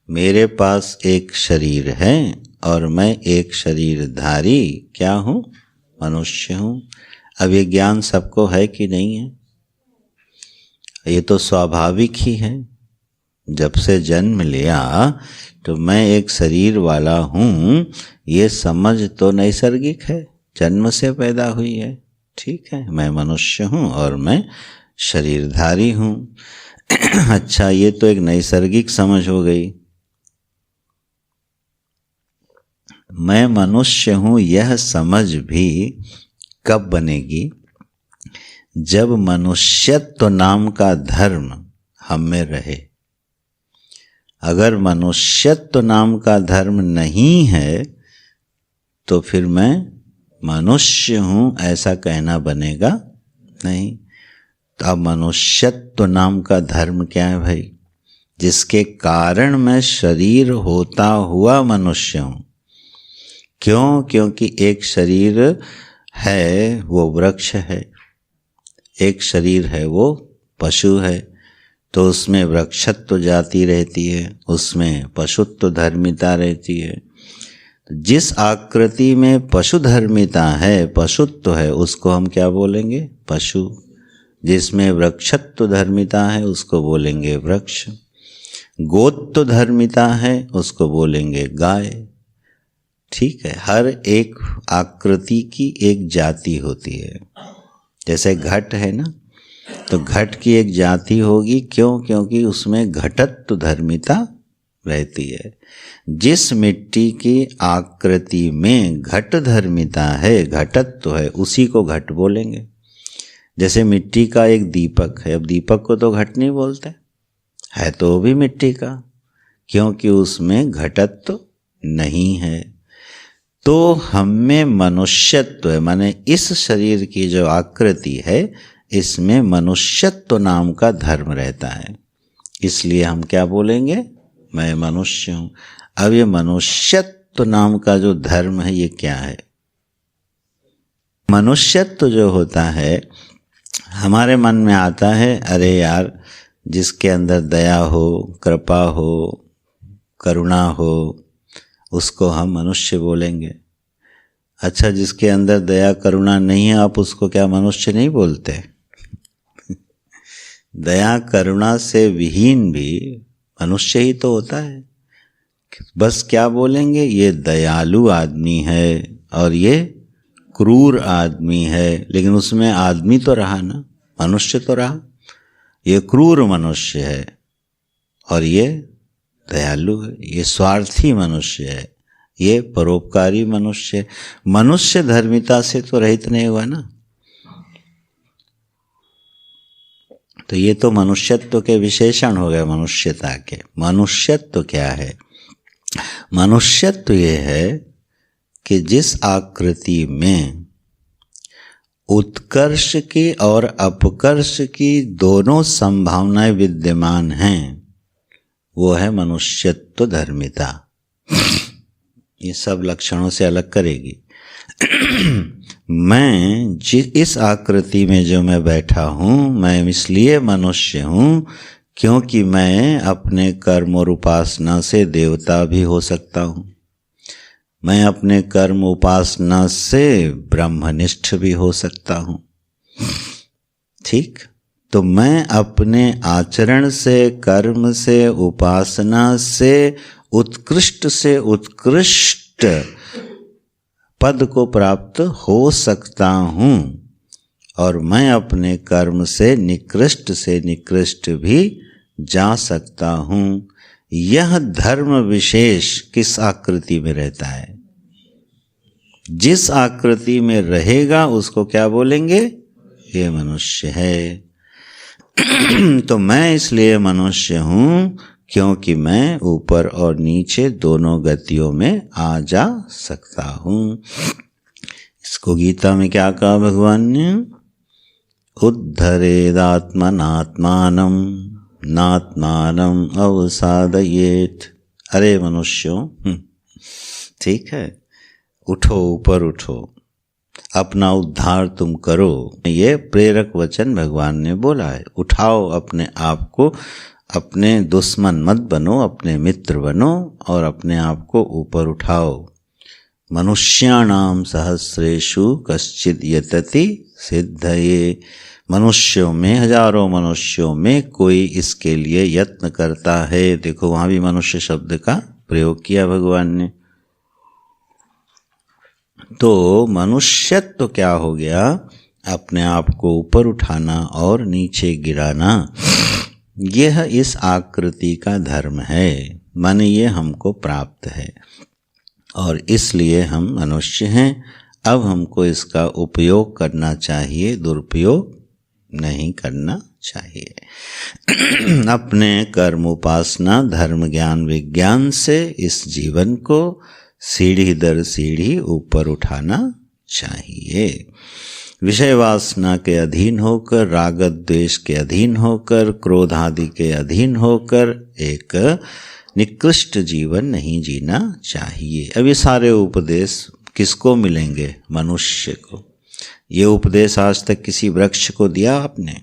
मेरे पास एक शरीर है और मैं एक शरीरधारी क्या हूँ, मनुष्य हूँ। अब ये ज्ञान सबको है कि नहीं है? ये तो स्वाभाविक ही है। जब से जन्म लिया तो मैं एक शरीर वाला हूँ, ये समझ तो नैसर्गिक है, जन्म से पैदा हुई है, ठीक है। मैं मनुष्य हूँ और मैं शरीरधारी हूँ। अच्छा, ये तो एक नैसर्गिक समझ हो गई। मैं मनुष्य हूँ यह समझ भी कब बनेगी? जब मनुष्यत्व नाम का धर्म हम में रहे। अगर मनुष्यत्व नाम का धर्म नहीं है तो फिर मैं मनुष्य हूँ ऐसा कहना बनेगा नहीं। तो अब मनुष्यत्व नाम का धर्म क्या है भाई? जिसके कारण मैं शरीर होता हुआ मनुष्य हूँ। क्यों? क्योंकि एक शरीर है वो वृक्ष है, एक शरीर है वो पशु है, तो उसमें वृक्षत्व जाति रहती है, उसमें पशुत्व धर्मिता रहती है। जिस आकृति में पशु धर्मिता है, पशुत्व है, उसको हम क्या बोलेंगे? पशु। जिसमें वृक्षत्व धर्मिता है उसको बोलेंगे वृक्ष। गोत्व धर्मिता है उसको बोलेंगे गाय, ठीक है। हर एक आकृति की एक जाति होती है। जैसे घट है ना, तो घट की एक जाति होगी, क्यों? क्योंकि उसमें घटत्व धर्मिता रहती है। जिस मिट्टी की आकृति में घट धर्मिता है, घटत्व है, उसी को घट बोलेंगे। जैसे मिट्टी का एक दीपक है, अब दीपक को तो घट नहीं बोलते, है तो वो भी मिट्टी का, क्योंकि उसमें घटत्व नहीं है। तो हम में मनुष्यत्व है, माने इस शरीर की जो आकृति है इसमें मनुष्यत्व नाम का धर्म रहता है, इसलिए हम क्या बोलेंगे? मैं मनुष्य हूँ। अब ये मनुष्यत्व नाम का जो धर्म है ये क्या है? मनुष्यत्व जो होता है हमारे मन में आता है, अरे यार जिसके अंदर दया हो, कृपा हो, करुणा हो, उसको हम मनुष्य बोलेंगे। अच्छा, जिसके अंदर दया करुणा नहीं है आप उसको क्या मनुष्य नहीं बोलते? दया करुणा से विहीन भी मनुष्य ही तो होता है। बस क्या बोलेंगे? ये दयालु आदमी है और ये क्रूर आदमी है, लेकिन उसमें आदमी तो रहा ना, मनुष्य तो रहा। ये क्रूर मनुष्य है और ये दयालु है, ये स्वार्थी मनुष्य है, ये परोपकारी मनुष्य। मनुष्य धर्मिता से तो रहित नहीं हुआ ना। तो ये तो मनुष्यत्व के विशेषण हो गए, मनुष्यता के। मनुष्यत्व क्या है? मनुष्यत्व ये है कि जिस आकृति में उत्कर्ष की और अपकर्ष की दोनों संभावनाएं विद्यमान हैं, वो है मनुष्यत्व धर्मिता। ये सब लक्षणों से अलग करेगी। मैं इस आकृति में जो मैं बैठा हूँ, मैं इसलिए मनुष्य हूँ क्योंकि मैं अपने कर्म और उपासना से देवता भी हो सकता हूँ। मैं अपने कर्म उपासना से ब्रह्मनिष्ठ भी हो सकता हूँ, ठीक। तो मैं अपने आचरण से, कर्म से, उपासना से उत्कृष्ट पद को प्राप्त हो सकता हूँ, और मैं अपने कर्म से निकृष्ट भी जा सकता हूँ। यह धर्म विशेष किस आकृति में रहता है? जिस आकृति में रहेगा उसको क्या बोलेंगे? ये मनुष्य है। तो मैं इसलिए मनुष्य हूँ क्योंकि मैं ऊपर और नीचे दोनों गतियों में आ जा सकता हूँ। इसको गीता में क्या कहा भगवान ने? उद्धरेदात्मनात्मानं नात्मानं अवसादयेत्। अरे मनुष्यों, ठीक है, उठो, ऊपर उठो, अपना उद्धार तुम करो। ये प्रेरक वचन भगवान ने बोला है। उठाओ अपने आप को, अपने दुश्मन मत बनो, अपने मित्र बनो और अपने आप को ऊपर उठाओ। मनुष्याणाम सहस्रेषु कश्चिद यतति सिद्धये। मनुष्यों में, हजारों मनुष्यों में कोई इसके लिए यत्न करता है। देखो वहाँ भी मनुष्य शब्द का प्रयोग किया भगवान ने। तो मनुष्यत्व तो क्या हो गया? अपने आप को ऊपर उठाना और नीचे गिराना। यह इस आकृति का धर्म है, माने ये हमको प्राप्त है और इसलिए हम मनुष्य हैं। अब हमको इसका उपयोग करना चाहिए, दुरुपयोग नहीं करना चाहिए। अपने कर्म, उपासना, धर्म, ज्ञान, विज्ञान से इस जीवन को सीढ़ी दर सीढ़ी ऊपर उठाना चाहिए। विषय वासना के अधीन होकर, राग द्वेष के अधीन होकर, क्रोध आदि के अधीन होकर एक निकृष्ट जीवन नहीं जीना चाहिए। अब ये सारे उपदेश किसको मिलेंगे? मनुष्य को। ये उपदेश आज तक किसी वृक्ष को दिया आपने?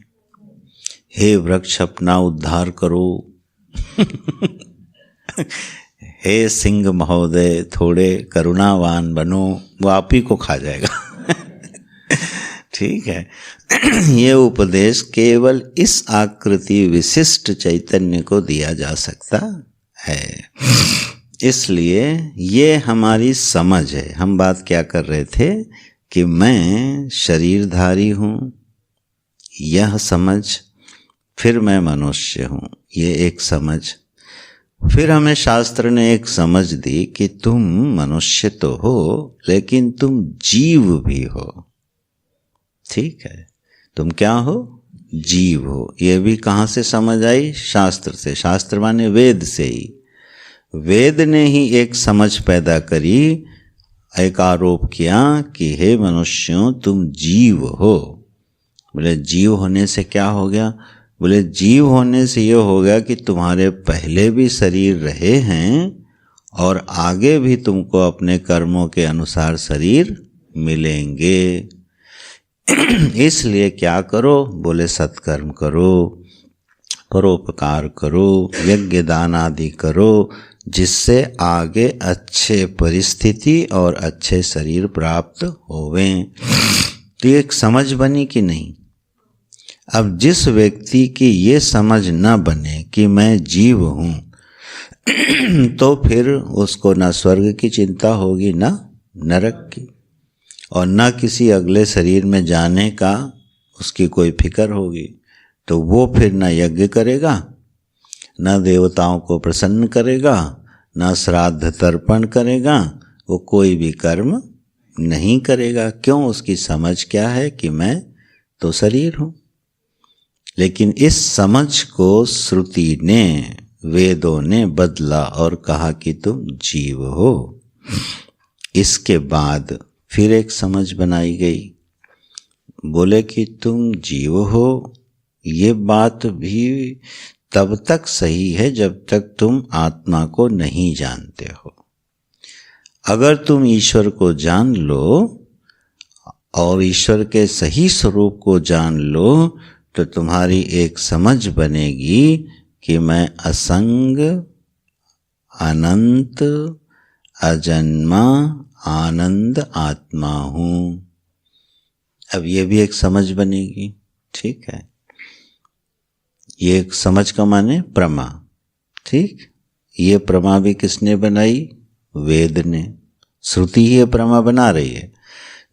हे वृक्ष अपना उद्धार करो। हे सिंह महोदय थोड़े करुणावान बनो, वो आप ही को खा जाएगा। ठीक है। ये उपदेश केवल इस आकृति विशिष्ट चैतन्य को दिया जा सकता है। इसलिए ये हमारी समझ है। हम बात क्या कर रहे थे कि मैं शरीरधारी हूँ, यह समझ, फिर मैं मनुष्य हूँ, ये एक समझ। फिर हमें शास्त्र ने एक समझ दी कि तुम मनुष्य तो हो लेकिन तुम जीव भी हो। ठीक है, तुम क्या हो? जीव हो। ये भी कहाँ से समझ आई? शास्त्र से। शास्त्र माने वेद से ही। वेद ने ही एक समझ पैदा करी, एक आरोप किया कि हे मनुष्यों तुम जीव हो। बोले जीव होने से क्या हो गया? बोले जीव होने से ये हो गया कि तुम्हारे पहले भी शरीर रहे हैं और आगे भी तुमको अपने कर्मों के अनुसार शरीर मिलेंगे। इसलिए क्या करो? बोले सत्कर्म करो, परोपकार करो, यज्ञ दान आदि करो, जिससे आगे अच्छे परिस्थिति और अच्छे शरीर प्राप्त होवें। तो एक समझ बनी कि नहीं? अब जिस व्यक्ति की ये समझ न बने कि मैं जीव हूँ, तो फिर उसको न स्वर्ग की चिंता होगी न नरक की, और न किसी अगले शरीर में जाने का उसकी कोई फिक्र होगी। तो वो फिर न यज्ञ करेगा, न देवताओं को प्रसन्न करेगा, न श्राद्ध तर्पण करेगा, वो कोई भी कर्म नहीं करेगा। क्यों? उसकी समझ क्या है कि मैं तो शरीर हूँ। लेकिन इस समझ को श्रुति ने, वेदों ने बदला और कहा कि तुम जीव हो। इसके बाद फिर एक समझ बनाई गई, बोले कि तुम जीव हो। ये बात भी तब तक सही है जब तक तुम आत्मा को नहीं जानते हो। अगर तुम ईश्वर को जान लो और ईश्वर के सही स्वरूप को जान लो, तो तुम्हारी एक समझ बनेगी कि मैं असंग, अनंत, अजन्मा, आनंद आत्मा हूँ। अब ये भी एक समझ बनेगी। ठीक है, ये एक समझ का माने प्रमा। ठीक, ये प्रमा भी किसने बनाई? वेद ने। श्रुति ही ये प्रमा बना रही है।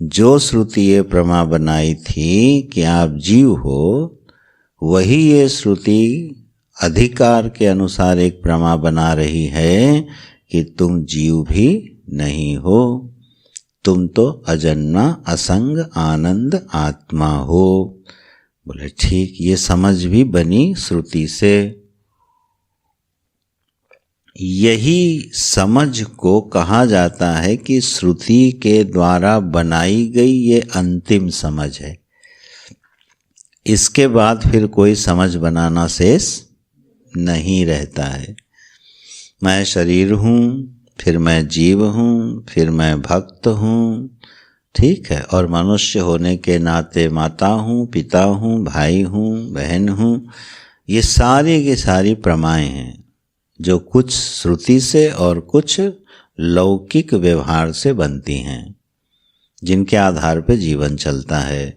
जो श्रुति ये प्रमा बनाई थी कि आप जीव हो, वही ये श्रुति अधिकार के अनुसार एक प्रमा बना रही है कि तुम जीव भी नहीं हो, तुम तो अजन्मा, असंग, आनंद आत्मा हो। बोले ठीक, ये समझ भी बनी श्रुति से। यही समझ को कहा जाता है कि श्रुति के द्वारा बनाई गई ये अंतिम समझ है। इसके बाद फिर कोई समझ बनाना शेष नहीं रहता है। मैं शरीर हूँ, फिर मैं जीव हूँ, फिर मैं भक्त हूँ, ठीक है, और मनुष्य होने के नाते माता हूँ, पिता हूँ, भाई हूँ, बहन हूँ। ये सारी की सारी प्रमाएं हैं जो कुछ श्रुति से और कुछ लौकिक व्यवहार से बनती हैं, जिनके आधार पर जीवन चलता है।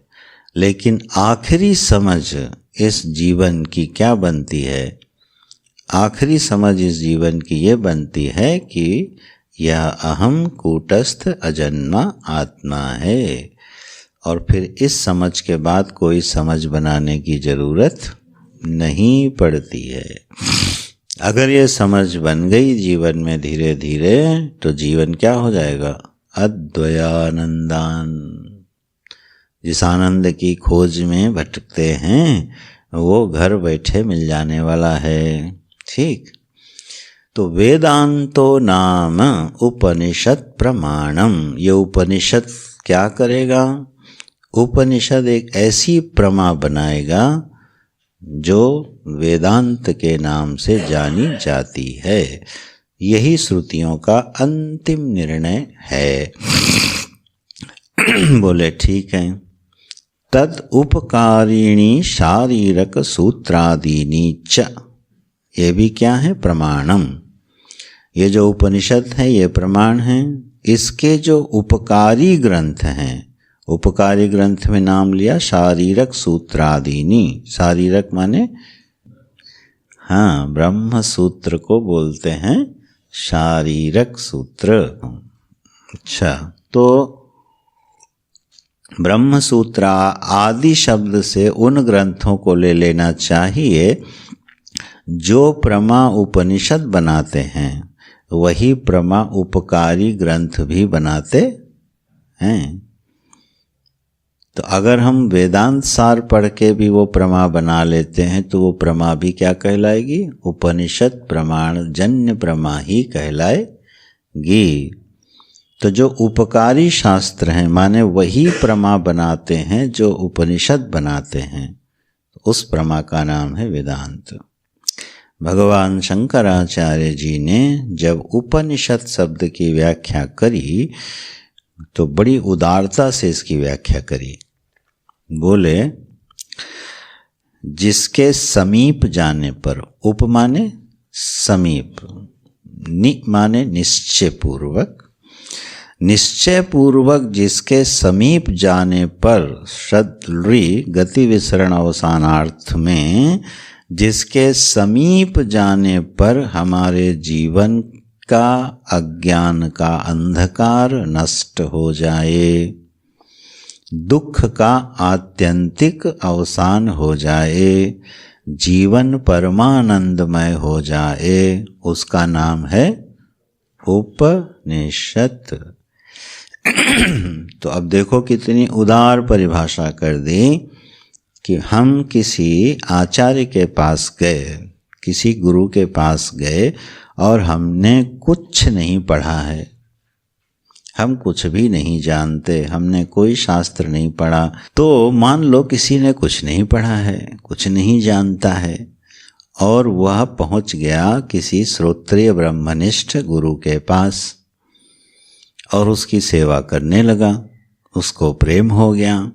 लेकिन आखिरी समझ इस जीवन की क्या बनती है? आखिरी समझ इस जीवन की ये बनती है कि यह अहम कूटस्थ अजन्मा आत्मा है। और फिर इस समझ के बाद कोई समझ बनाने की जरूरत नहीं पड़ती है। अगर ये समझ बन गई जीवन में धीरे धीरे, तो जीवन क्या हो जाएगा? अद्वयानंदान। जिस आनंद की खोज में भटकते हैं वो घर बैठे मिल जाने वाला है। ठीक, तो वेदांतो नाम उपनिषद प्रमाणम। ये उपनिषद क्या करेगा? उपनिषद एक ऐसी प्रमा बनाएगा जो वेदांत के नाम से जानी जाती है। यही श्रुतियों का अंतिम निर्णय है। बोले ठीक है। तद उपकारिणी शारीरक सूत्रादीनी च, ये भी क्या है? प्रमाणम। ये जो उपनिषद है ये प्रमाण है। इसके जो उपकारी ग्रंथ हैं, उपकारी ग्रंथ में नाम लिया शारीरक सूत्रादीनी। शारीरक माने, हाँ, ब्रह्म सूत्र को बोलते हैं शारीरक सूत्र। अच्छा, तो ब्रह्म सूत्र आदि शब्द से उन ग्रंथों को ले लेना चाहिए जो प्रमा उपनिषद बनाते हैं। वही प्रमा उपकारी ग्रंथ भी बनाते हैं। तो अगर हम वेदांत सार पढ़ के भी वो प्रमा बना लेते हैं तो वो प्रमा भी क्या कहलाएगी? उपनिषद प्रमाण जन्य प्रमा ही कहलाएगी। तो जो उपकारी शास्त्र हैं माने वही प्रमा बनाते हैं जो उपनिषद बनाते हैं, उस प्रमा का नाम है वेदांत। भगवान शंकराचार्य जी ने जब उपनिषद शब्द की व्याख्या करी तो बड़ी उदारता से इसकी व्याख्या करी। बोले, जिसके समीप जाने पर, उप माने समीप, नि माने निश्चय पूर्वक, निश्चय पूर्वक जिसके समीप जाने पर, श्रद्धि गति विसरण अवसानार्थ में, जिसके समीप जाने पर हमारे जीवन का अज्ञान का अंधकार नष्ट हो जाए, दुख का आत्यंतिक अवसान हो जाए, जीवन परमानंदमय हो जाए, उसका नाम है उपनिषद। तो अब देखो कितनी उदार परिभाषा कर दी कि हम किसी आचार्य के पास गए, किसी गुरु के पास गए और हमने कुछ नहीं पढ़ा है, हम कुछ भी नहीं जानते, हमने कोई शास्त्र नहीं पढ़ा। तो मान लो किसी ने कुछ नहीं पढ़ा है, कुछ नहीं जानता है, और वह पहुंच गया किसी श्रोत्रिय ब्रह्मनिष्ठ गुरु के पास और उसकी सेवा करने लगा, उसको प्रेम हो गया।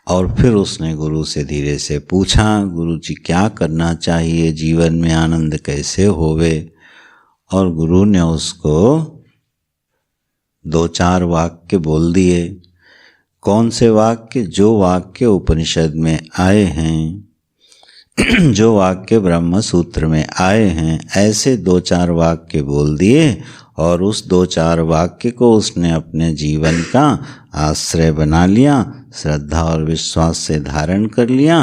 और फिर उसने गुरु से धीरे से पूछा, गुरु जी क्या करना चाहिए, जीवन में आनंद कैसे होवे? और गुरु ने उसको 2-4 वाक्य बोल दिए। कौन से वाक्य? जो वाक्य उपनिषद में आए हैं, जो वाक्य ब्रह्म सूत्र में आए हैं, ऐसे 2-4 वाक्य बोल दिए। और उस 2-4 वाक्य को उसने अपने जीवन का आश्रय बना लिया, श्रद्धा और विश्वास से धारण कर लिया,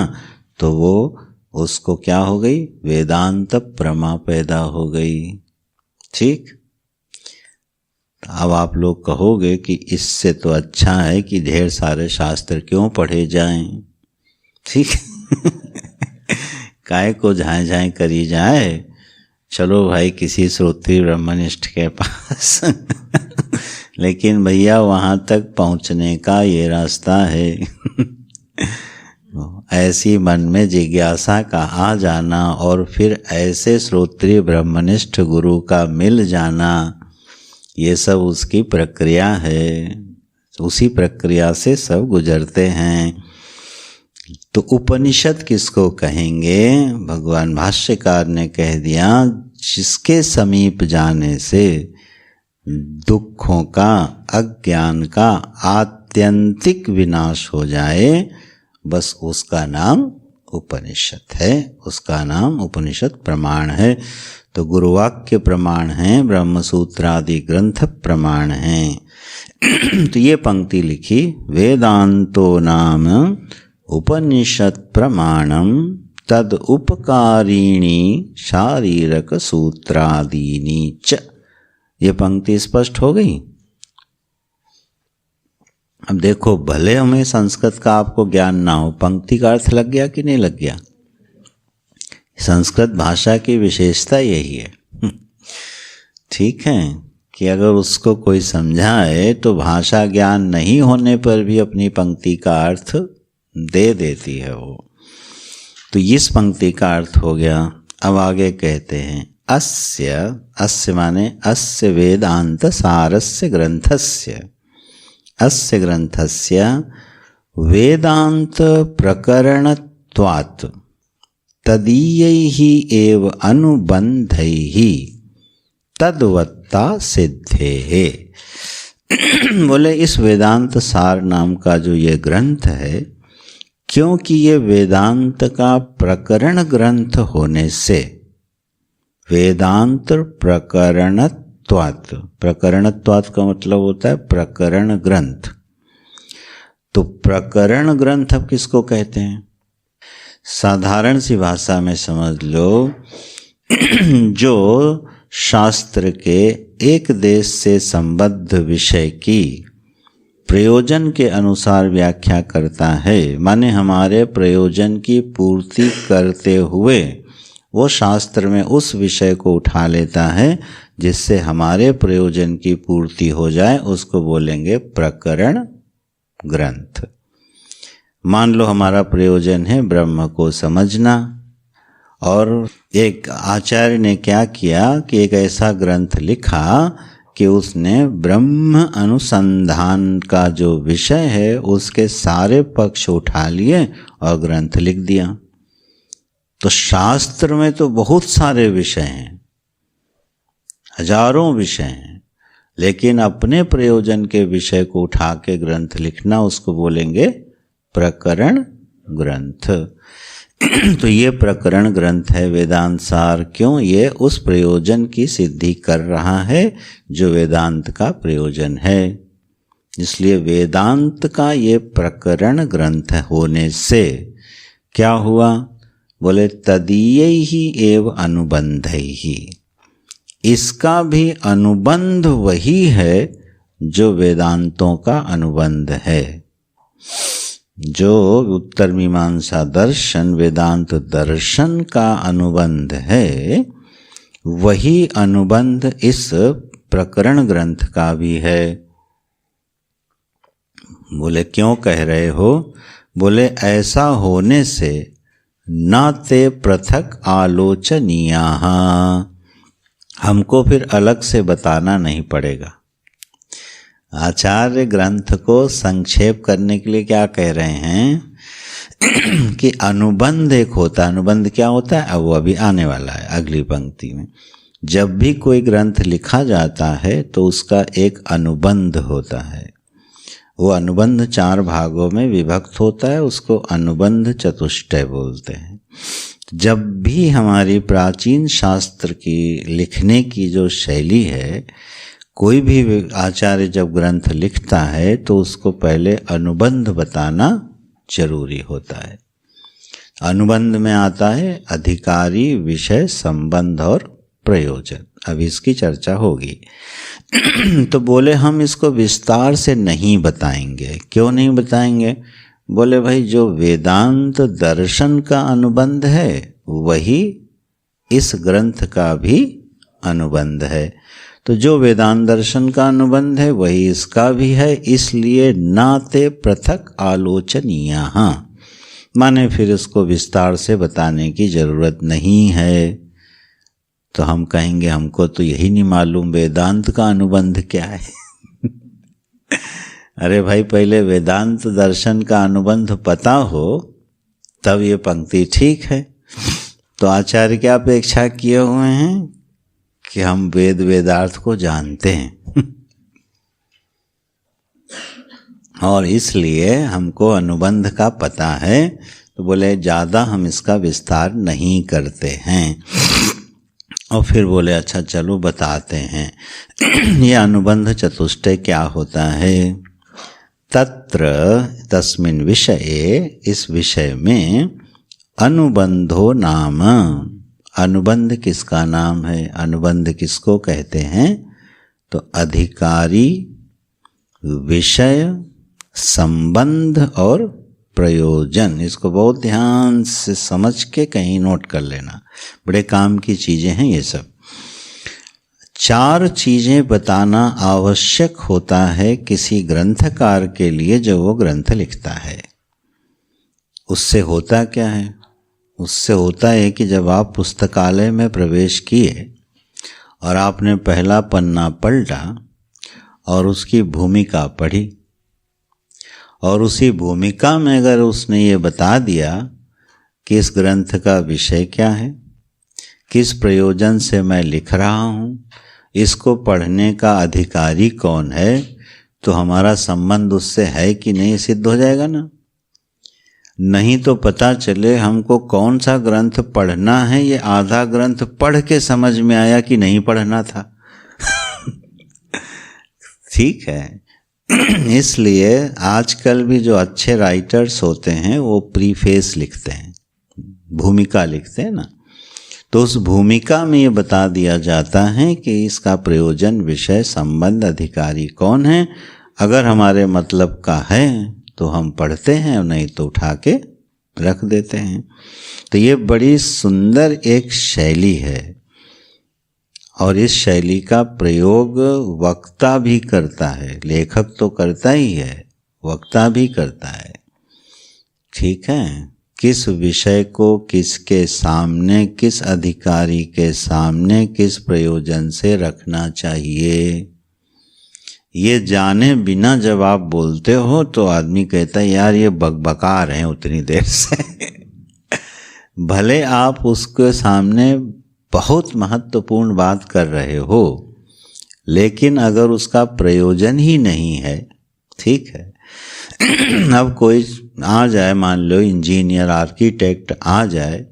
तो वो उसको क्या हो गई? वेदांत प्रमा पैदा हो गई। ठीक, अब आप लोग कहोगे कि इससे तो अच्छा है कि ढेर सारे शास्त्र क्यों पढ़े जाएं। ठीक काय को झाए झाए करी जाए, चलो भाई किसी श्रोत्री ब्रह्मनिष्ठ के पास लेकिन भैया वहाँ तक पहुँचने का ये रास्ता है ऐसी मन में जिज्ञासा का आ जाना और फिर ऐसे श्रोत्री ब्रह्मनिष्ठ गुरु का मिल जाना, ये सब उसकी प्रक्रिया है, उसी प्रक्रिया से सब गुजरते हैं। तो उपनिषद किसको कहेंगे? भगवान भाष्यकार ने कह दिया, जिसके समीप जाने से दुखों का, अज्ञान का आत्यंतिक विनाश हो जाए, बस उसका नाम उपनिषद है, उसका नाम उपनिषद प्रमाण है। तो गुरुवाक्य प्रमाण है, ब्रह्मसूत्र आदि ग्रंथ प्रमाण हैं। तो ये पंक्ति लिखी, वेदांतो नाम उपनिषद प्रमाणम तद उपकारिणी शारीरक सूत्रादीनी च। ये पंक्ति स्पष्ट हो गई। अब देखो, भले हमें संस्कृत का आपको ज्ञान ना हो, पंक्ति का अर्थ लग गया कि नहीं लग गया? संस्कृत भाषा की विशेषता यही है ठीक है, कि अगर उसको कोई समझाए तो भाषा ज्ञान नहीं होने पर भी अपनी पंक्ति का अर्थ दे देती है वो। तो इस पंक्ति का अर्थ हो गया। अब आगे कहते हैं, अस्य, अस्य माने अस्य वेदांत सारस्य ग्रंथस्य, अस्य ग्रंथस्य वेदांत प्रकरणत्वात् तदीयैः एव अनुबंधैः तद्वत्ता सिद्धेः। बोले इस वेदांत सार नाम का जो ये ग्रंथ है, क्योंकि ये वेदांत का प्रकरण ग्रंथ होने से, वेदांत प्रकरणत्वात्, प्रकरणत्वात् का मतलब होता है प्रकरण ग्रंथ। तो प्रकरण ग्रंथ अब किसको कहते हैं? साधारण सी भाषा में समझ लो, जो शास्त्र के एक देश से संबद्ध विषय की प्रयोजन के अनुसार व्याख्या करता है, माने हमारे प्रयोजन की पूर्ति करते हुए वो शास्त्र में उस विषय को उठा लेता है जिससे हमारे प्रयोजन की पूर्ति हो जाए, उसको बोलेंगे प्रकरण ग्रंथ। मान लो हमारा प्रयोजन है ब्रह्म को समझना, और एक आचार्य ने क्या किया कि एक ऐसा ग्रंथ लिखा कि उसने ब्रह्म अनुसंधान का जो विषय है उसके सारे पक्ष उठा लिए और ग्रंथ लिख दिया। तो शास्त्र में तो बहुत सारे विषय हैं, हजारों विषय हैं, लेकिन अपने प्रयोजन के विषय को उठा के ग्रंथ लिखना, उसको बोलेंगे प्रकरण ग्रंथ। तो ये प्रकरण ग्रंथ है वेदांत सार। क्यों? ये उस प्रयोजन की सिद्धि कर रहा है जो वेदांत का प्रयोजन है, इसलिए वेदांत का ये प्रकरण ग्रंथ होने से क्या हुआ? बोले तदीयैहि एव अनुबंधैहि, इसका भी अनुबंध वही है जो वेदांतों का अनुबंध है। जो उत्तर मीमांसा दर्शन वेदांत दर्शन का अनुबंध है, वही अनुबंध इस प्रकरण ग्रंथ का भी है। बोले क्यों कह रहे हो? बोले ऐसा होने से न ते पृथक आलोचनीयाः, हमको फिर अलग से बताना नहीं पड़ेगा। आचार्य ग्रंथ को संक्षेप करने के लिए क्या कह रहे हैं कि अनुबंध एक होता है। अनुबंध क्या होता है? अब वो अभी आने वाला है अगली पंक्ति में। जब भी कोई ग्रंथ लिखा जाता है तो उसका एक अनुबंध होता है। वो अनुबंध 4 भागों में विभक्त होता है, उसको अनुबंध चतुष्टय बोलते हैं। जब भी हमारी प्राचीन शास्त्र की लिखने की जो शैली है, कोई भी आचार्य जब ग्रंथ लिखता है तो उसको पहले अनुबंध बताना जरूरी होता है। अनुबंध में आता है अधिकारी, विषय, संबंध और प्रयोजन। अब इसकी चर्चा होगी। तो बोले हम इसको विस्तार से नहीं बताएंगे। क्यों नहीं बताएंगे? बोले भाई जो वेदांत दर्शन का अनुबंध है वही इस ग्रंथ का भी अनुबंध है। तो जो वेदांत दर्शन का अनुबंध है वही इसका भी है, इसलिए नाते पृथक आलोचनीयाः, माने फिर इसको विस्तार से बताने की जरूरत नहीं है। तो हम कहेंगे हमको तो यही नहीं मालूम वेदांत का अनुबंध क्या है। अरे भाई, पहले वेदांत दर्शन का अनुबंध पता हो तब ये पंक्ति ठीक है। तो आचार्य क्या अपेक्षा किए हुए हैं कि हम वेद वेदार्थ को जानते हैं और इसलिए हमको अनुबंध का पता है, तो बोले ज़्यादा हम इसका विस्तार नहीं करते हैं। और फिर बोले अच्छा चलो बताते हैं ये अनुबंध चतुष्टय क्या होता है। तत्र तस्मिन् विषये, इस विषय में, अनुबंधो नाम, अनुबंध किसका नाम है, अनुबंध किसको कहते हैं, तो अधिकारी, विषय, संबंध और प्रयोजन। इसको बहुत ध्यान से समझ के कहीं नोट कर लेना, बड़े काम की चीज़ें हैं ये सब। 4 चीज़ें बताना आवश्यक होता है किसी ग्रंथकार के लिए जो वो ग्रंथ लिखता है। उससे होता क्या है, उससे होता है कि जब आप पुस्तकालय में प्रवेश किए और आपने पहला पन्ना पलटा और उसकी भूमिका पढ़ी, और उसी भूमिका में अगर उसने ये बता दिया कि इस ग्रंथ का विषय क्या है, किस प्रयोजन से मैं लिख रहा हूँ, इसको पढ़ने का अधिकारी कौन है, तो हमारा संबंध उससे है कि नहीं सिद्ध हो जाएगा ना। नहीं तो पता चले हमको कौन सा ग्रंथ पढ़ना है, ये आधा ग्रंथ पढ़ के समझ में आया कि नहीं पढ़ना था। ठीक है। इसलिए आजकल भी जो अच्छे राइटर्स होते हैं वो प्रीफेस लिखते हैं, भूमिका लिखते हैं ना, तो उस भूमिका में ये बता दिया जाता है कि इसका प्रयोजन, विषय, संबंध, अधिकारी कौन है। अगर हमारे मतलब का है तो हम पढ़ते हैं और नहीं तो उठा के रख देते हैं। तो ये बड़ी सुंदर एक शैली है और इस शैली का प्रयोग वक्ता भी करता है, लेखक तो करता ही है, वक्ता भी करता है। ठीक है। किस विषय को किसके सामने, किस अधिकारी के सामने, किस प्रयोजन से रखना चाहिए, ये जाने बिना जब आप बोलते हो तो आदमी कहता है यार ये बकबका रहे हैं उतनी देर से। भले आप उसके सामने बहुत महत्वपूर्ण बात कर रहे हो, लेकिन अगर उसका प्रयोजन ही नहीं है, ठीक है। अब कोई आ जाए, मान लो इंजीनियर, आर्किटेक्ट आ जाए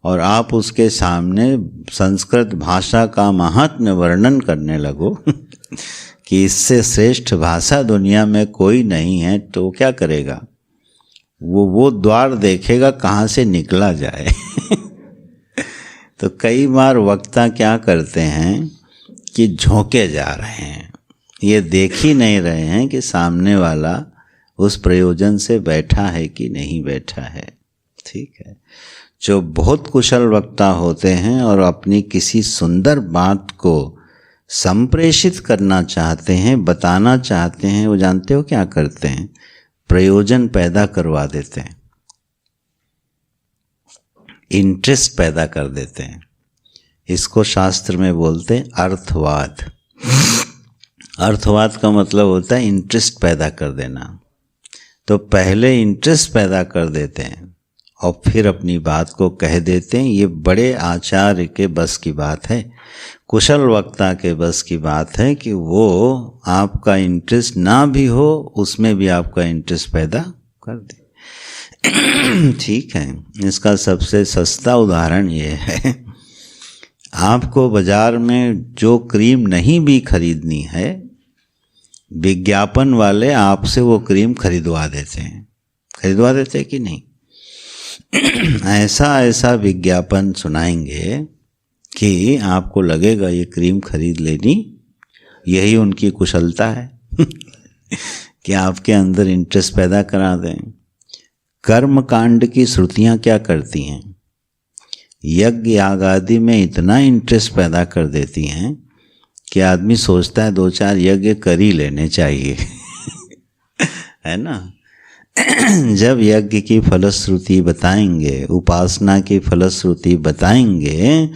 और आप उसके सामने संस्कृत भाषा का महात्म्य वर्णन करने लगो कि इससे श्रेष्ठ भाषा दुनिया में कोई नहीं है, तो क्या करेगा वो द्वार देखेगा कहाँ से निकला जाए। तो कई बार वक्ता क्या करते हैं कि झोंके जा रहे हैं, ये देख ही नहीं रहे हैं कि सामने वाला उस प्रयोजन से बैठा है कि नहीं बैठा है। ठीक है। जो बहुत कुशल वक्ता होते हैं और अपनी किसी सुंदर बात को संप्रेषित करना चाहते हैं, बताना चाहते हैं, वो जानते हो क्या करते हैं, प्रयोजन पैदा करवा देते हैं, इंटरेस्ट पैदा कर देते हैं। इसको शास्त्र में बोलते हैं अर्थवाद। अर्थवाद का मतलब होता है इंटरेस्ट पैदा कर देना। तो पहले इंटरेस्ट पैदा कर देते हैं और फिर अपनी बात को कह देते हैं। ये बड़े आचार्य के बस की बात है, कुशल वक्ता के बस की बात है कि वो आपका इंटरेस्ट ना भी हो उसमें भी आपका इंटरेस्ट पैदा कर दे। ठीक है। इसका सबसे सस्ता उदाहरण ये है, आपको बाजार में जो क्रीम नहीं भी खरीदनी है, विज्ञापन वाले आपसे वो क्रीम खरीदवा देते हैं कि नहीं। ऐसा ऐसा विज्ञापन सुनाएंगे कि आपको लगेगा ये क्रीम खरीद लेनी। यही उनकी कुशलता है कि आपके अंदर इंटरेस्ट पैदा करा दें। कर्म कांड की श्रुतियाँ क्या करती हैं, यज्ञ याग आदि में इतना इंटरेस्ट पैदा कर देती हैं कि आदमी सोचता है 2-4 यज्ञ कर ही लेने चाहिए। है ना। जब यज्ञ की फलश्रुति बताएंगे, उपासना की फलश्रुति बताएंगे,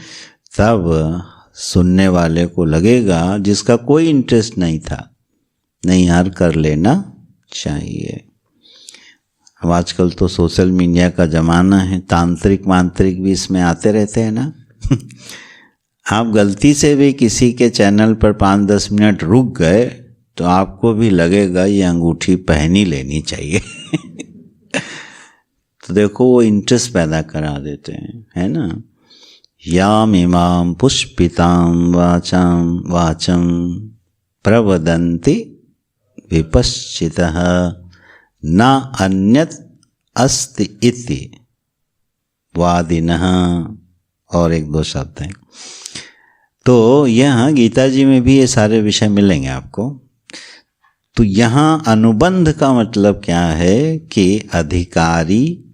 तब सुनने वाले को लगेगा, जिसका कोई इंटरेस्ट नहीं था, नहीं यार कर लेना चाहिए। अब आजकल तो सोशल मीडिया का ज़माना है, तांत्रिक मांत्रिक भी इसमें आते रहते हैं ना। आप गलती से भी किसी के चैनल पर 5-10 मिनट रुक गए तो आपको भी लगेगा ये अंगूठी पहन ही लेनी चाहिए। तो देखो वो इंटरेस्ट पैदा करा देते हैं, है ना। याम इमाम पुष्पिताम वाचम प्रवदन्ति विपश्चितः न अन्यत् अस्ति इति वादिनः। और 1-2 शब्द हैं। तो यहाँ गीता जी में भी ये सारे विषय मिलेंगे आपको। तो यहाँ अनुबंध का मतलब क्या है कि अधिकारी,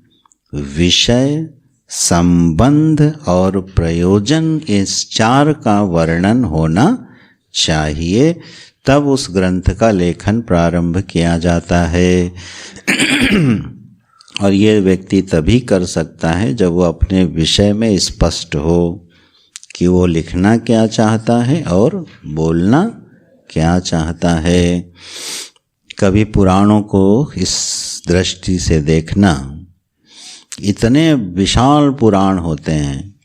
विषय, संबंध और प्रयोजन, इस 4 का वर्णन होना चाहिए, तब उस ग्रंथ का लेखन प्रारंभ किया जाता है। और ये व्यक्ति तभी कर सकता है जब वो अपने विषय में स्पष्ट हो कि वो लिखना क्या चाहता है और बोलना क्या चाहता है। कभी पुराणों को इस दृष्टि से देखना, इतने विशाल पुराण होते हैं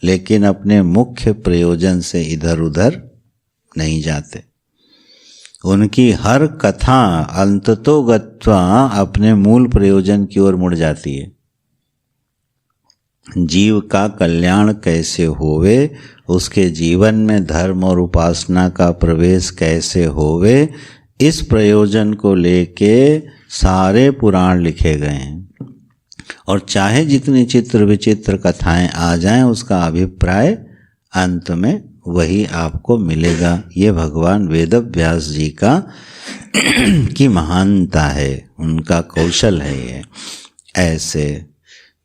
लेकिन अपने मुख्य प्रयोजन से इधर उधर नहीं जाते। उनकी हर कथा अंततो गत्वा अपने मूल प्रयोजन की ओर मुड़ जाती है। जीव का कल्याण कैसे होवे, उसके जीवन में धर्म और उपासना का प्रवेश कैसे होवे, इस प्रयोजन को लेके सारे पुराण लिखे गए हैं। और चाहे जितनी चित्र विचित्र कथाएं आ जाएं, उसका अभिप्राय अंत में वही आपको मिलेगा। ये भगवान वेदव्यास जी का की महानता है, उनका कौशल है ये। ऐसे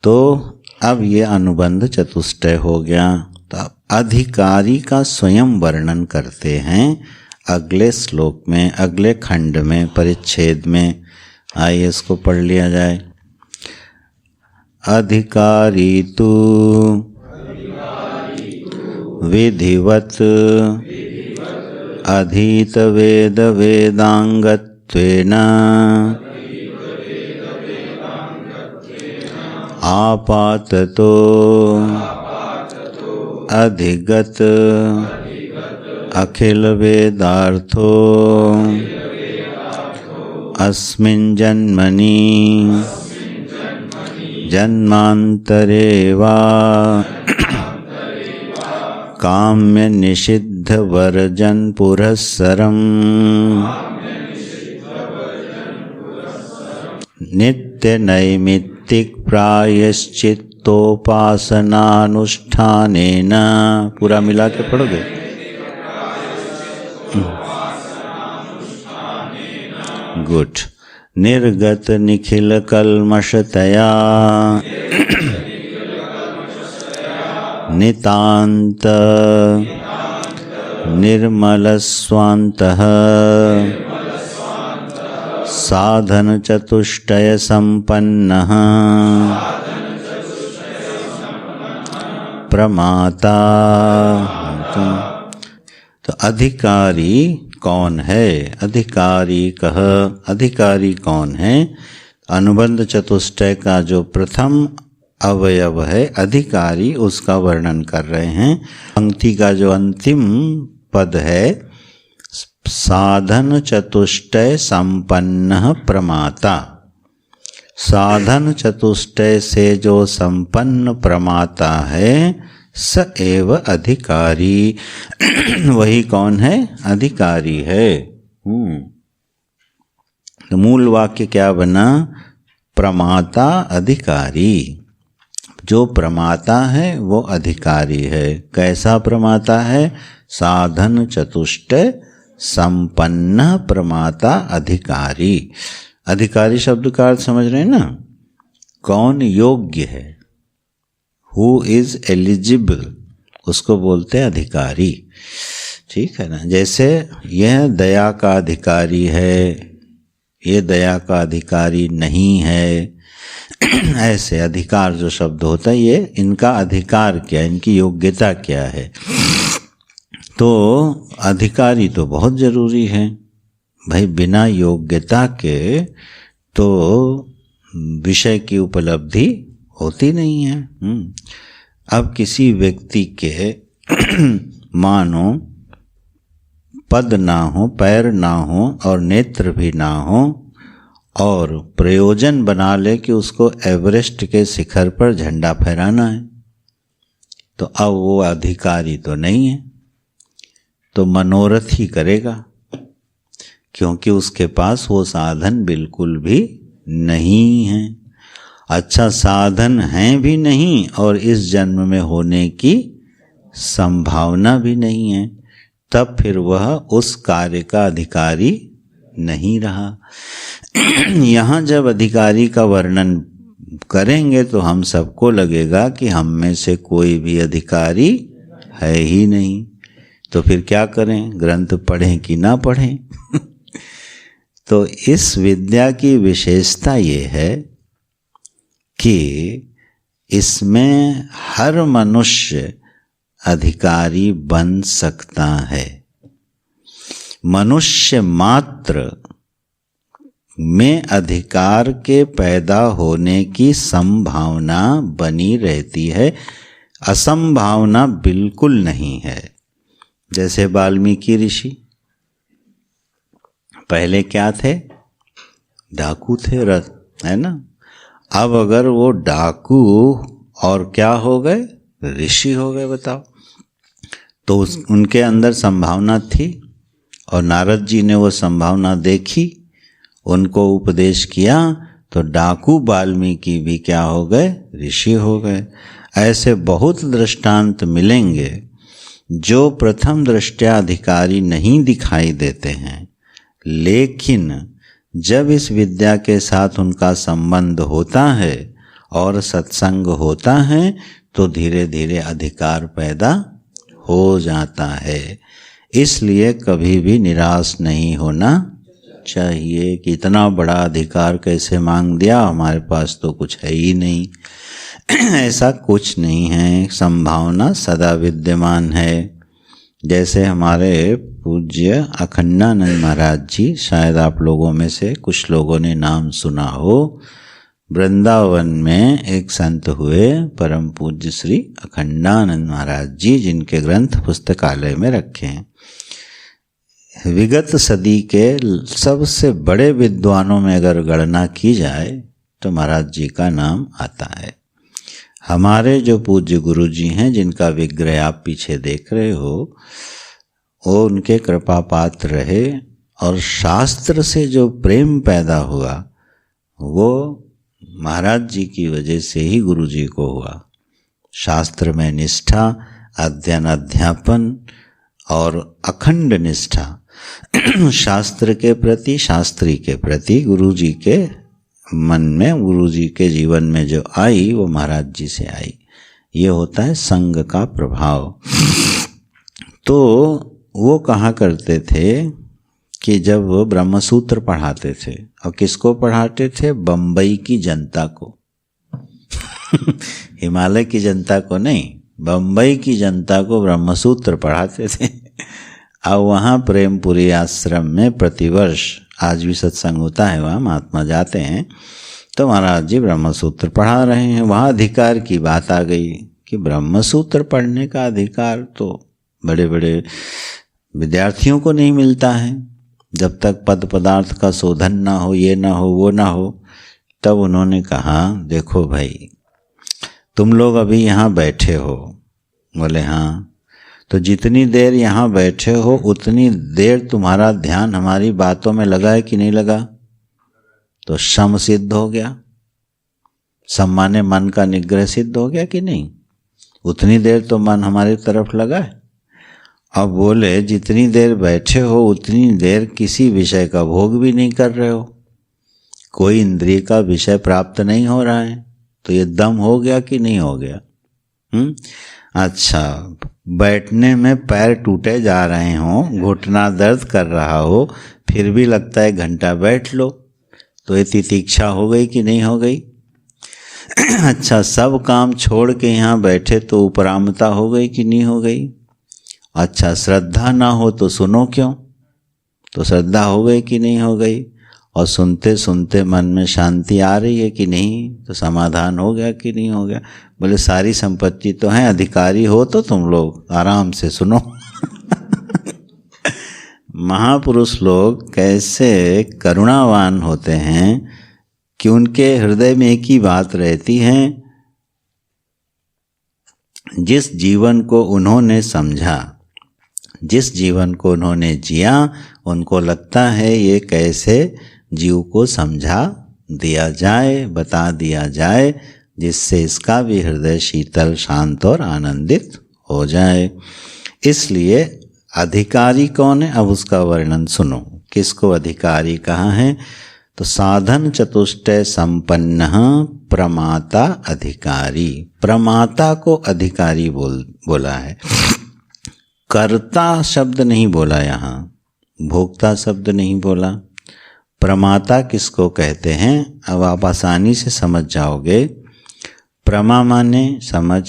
तो अब ये अनुबंध चतुष्टय हो गया। तो अब अधिकारी का स्वयं वर्णन करते हैं अगले श्लोक में, अगले खंड में, परिच्छेद में। आइए इसको पढ़ लिया जाए। अधिकारी तु विधिवत अधीत वेद वेदांगत्वेन आपाततो अधिगत अखिल वेदार्थो अस्मिन् जन्मनि जन्मांतरे वा काम्य निषिद्ध वर्जन पुरस्सरम् नित्य नैमित्तिक प्रायश्चित्तोपासनानुष्ठानेन। पूरा मिला के पढ़ोगे? गुड। निर्गत निखिल कल्मषतया नितांत निर्मलस्वान्तः साधन चतुष्टय संपन्नः प्रमाता। तो अधिकारी कौन है? अधिकारी कह, अधिकारी कौन है? अनुबंध चतुष्टय का जो प्रथम अवयव है अधिकारी, उसका वर्णन कर रहे हैं। पंक्ति का जो अंतिम पद है, साधन चतुष्टय संपन्न प्रमाता। साधन चतुष्टय से जो संपन्न प्रमाता है स एव अधिकारी। वही कौन है? अधिकारी है। तो मूल वाक्य क्या बना? प्रमाता अधिकारी। जो प्रमाता है वो अधिकारी है। कैसा प्रमाता है? साधन चतुष्टय संपन्न प्रमाता अधिकारी। अधिकारी शब्द का अर्थ समझ रहे हैं ना? कौन योग्य है, हु इज एलिजिबल, उसको बोलते हैं अधिकारी। ठीक है ना? जैसे यह दया का अधिकारी है, ये दया का अधिकारी नहीं है। ऐसे अधिकार जो शब्द होता है, ये इनका अधिकार क्या है, इनकी योग्यता क्या है। तो अधिकारी तो बहुत जरूरी है भाई, बिना योग्यता के तो विषय की उपलब्धि होती नहीं है। अब किसी व्यक्ति के मानो पद ना हो, पैर ना हो और नेत्र भी ना हो, और प्रयोजन बना ले कि उसको एवरेस्ट के शिखर पर झंडा फहराना है, तो अब वो अधिकारी तो नहीं है, तो मनोरथ ही करेगा, क्योंकि उसके पास वो साधन बिल्कुल भी नहीं है। अच्छा, साधन हैं भी नहीं और इस जन्म में होने की संभावना भी नहीं है, तब फिर वह उस कार्य का अधिकारी नहीं रहा। यहाँ जब अधिकारी का वर्णन करेंगे तो हम सबको लगेगा कि हम में से कोई भी अधिकारी है ही नहीं, तो फिर क्या करें, ग्रंथ पढ़ें कि ना पढ़ें। तो इस विद्या की विशेषता ये है कि इसमें हर मनुष्य अधिकारी बन सकता है। मनुष्य मात्र में अधिकार के पैदा होने की संभावना बनी रहती है, असंभावना बिल्कुल नहीं है। जैसे वाल्मीकि ऋषि पहले क्या थे, डाकू थे, है ना। अब अगर वो डाकू और क्या हो गए, ऋषि हो गए, बताओ। तो उनके अंदर संभावना थी और नारद जी ने वो संभावना देखी, उनको उपदेश किया, तो डाकू वाल्मीकि भी क्या हो गए, ऋषि हो गए। ऐसे बहुत दृष्टांत मिलेंगे जो प्रथम दृष्टया अधिकारी नहीं दिखाई देते हैं, लेकिन जब इस विद्या के साथ उनका संबंध होता है और सत्संग होता है तो धीरे धीरे अधिकार पैदा हो जाता है। इसलिए कभी भी निराश नहीं होना चाहिए कि इतना बड़ा अधिकार कैसे मांग दिया, हमारे पास तो कुछ है ही नहीं। ऐसा कुछ नहीं है, संभावना सदा विद्यमान है। जैसे हमारे पूज्य अखंडानंद महाराज जी, शायद आप लोगों में से कुछ लोगों ने नाम सुना हो, वृंदावन में एक संत हुए परम पूज्य श्री अखंडानंद महाराज जी, जिनके ग्रंथ पुस्तकालय में रखे हैं। विगत सदी के सबसे बड़े विद्वानों में अगर गणना की जाए तो महाराज जी का नाम आता है। हमारे जो पूज्य गुरु जी हैं, जिनका विग्रह आप पीछे देख रहे हो, वो उनके कृपा पात्र रहे और शास्त्र से जो प्रेम पैदा हुआ वो महाराज जी की वजह से ही गुरु जी को हुआ। शास्त्र में निष्ठा, अध्ययन अध्यापन और अखंड निष्ठा शास्त्र के प्रति, शास्त्री के प्रति गुरु जी के मन में, गुरु जी के जीवन में जो आई वो महाराज जी से आई। ये होता है संग का प्रभाव। तो वो कहा करते थे कि जब वो ब्रह्मसूत्र पढ़ाते थे, और किसको पढ़ाते थे, बम्बई की जनता को हिमालय की जनता को नहीं, बम्बई की जनता को ब्रह्मसूत्र पढ़ाते थे। अब वहाँ प्रेमपुरी आश्रम में प्रतिवर्ष, आज भी सत्संग होता है, वहाँ महात्मा जाते हैं, तो महाराज जी ब्रह्मसूत्र पढ़ा रहे हैं। वहाँ अधिकार की बात आ गई कि ब्रह्मसूत्र पढ़ने का अधिकार तो बड़े बड़े विद्यार्थियों को नहीं मिलता है, जब तक पद पदार्थ का शोधन ना हो, ये ना हो, वो ना हो। तब उन्होंने कहा, देखो भाई, तुम लोग अभी यहाँ बैठे हो। बोले हाँ। तो जितनी देर यहाँ बैठे हो उतनी देर तुम्हारा ध्यान हमारी बातों में लगा है कि नहीं लगा? तो शम सिद्ध हो गया, सम्माने मन का निग्रह सिद्ध हो गया कि नहीं? उतनी देर तो मन हमारी तरफ लगा है। अब बोले जितनी देर बैठे हो उतनी देर किसी विषय का भोग भी नहीं कर रहे हो, कोई इंद्रिय का विषय प्राप्त नहीं हो रहा है, तो ये दम हो गया कि नहीं हो गया? अच्छा, बैठने में पैर टूटे जा रहे हों, घुटना दर्द कर रहा हो, फिर भी लगता है घंटा बैठ लो, तो ये तितिक्षा हो गई कि नहीं हो गई? अच्छा, सब काम छोड़ के यहाँ बैठे तो उपरामता हो गई कि नहीं हो गई? अच्छा, श्रद्धा ना हो तो सुनो क्यों? तो श्रद्धा हो गई कि नहीं हो गई? और सुनते सुनते मन में शांति आ रही है कि नहीं? तो समाधान हो गया कि नहीं हो गया? बोले सारी संपत्ति तो है, अधिकारी हो तो तुम लोग आराम से सुनो। महापुरुष लोग कैसे करुणावान होते हैं कि उनके हृदय में एक ही बात रहती है, जिस जीवन को उन्होंने समझा, जिस जीवन को उन्होंने जिया, उनको लगता है ये कैसे जीव को समझा दिया जाए, बता दिया जाए, जिससे इसका भी हृदय शीतल, शांत और आनंदित हो जाए। इसलिए अधिकारी कौन है, अब उसका वर्णन सुनो। किसको अधिकारी कहा है? तो साधन चतुष्टय संपन्न प्रमाता अधिकारी। प्रमाता को अधिकारी बोला है, कर्ता शब्द नहीं बोला, यहाँ भोक्ता शब्द नहीं बोला। प्रमाता किसको कहते हैं? अब आप आसानी से समझ जाओगे। प्रमा माने समझ,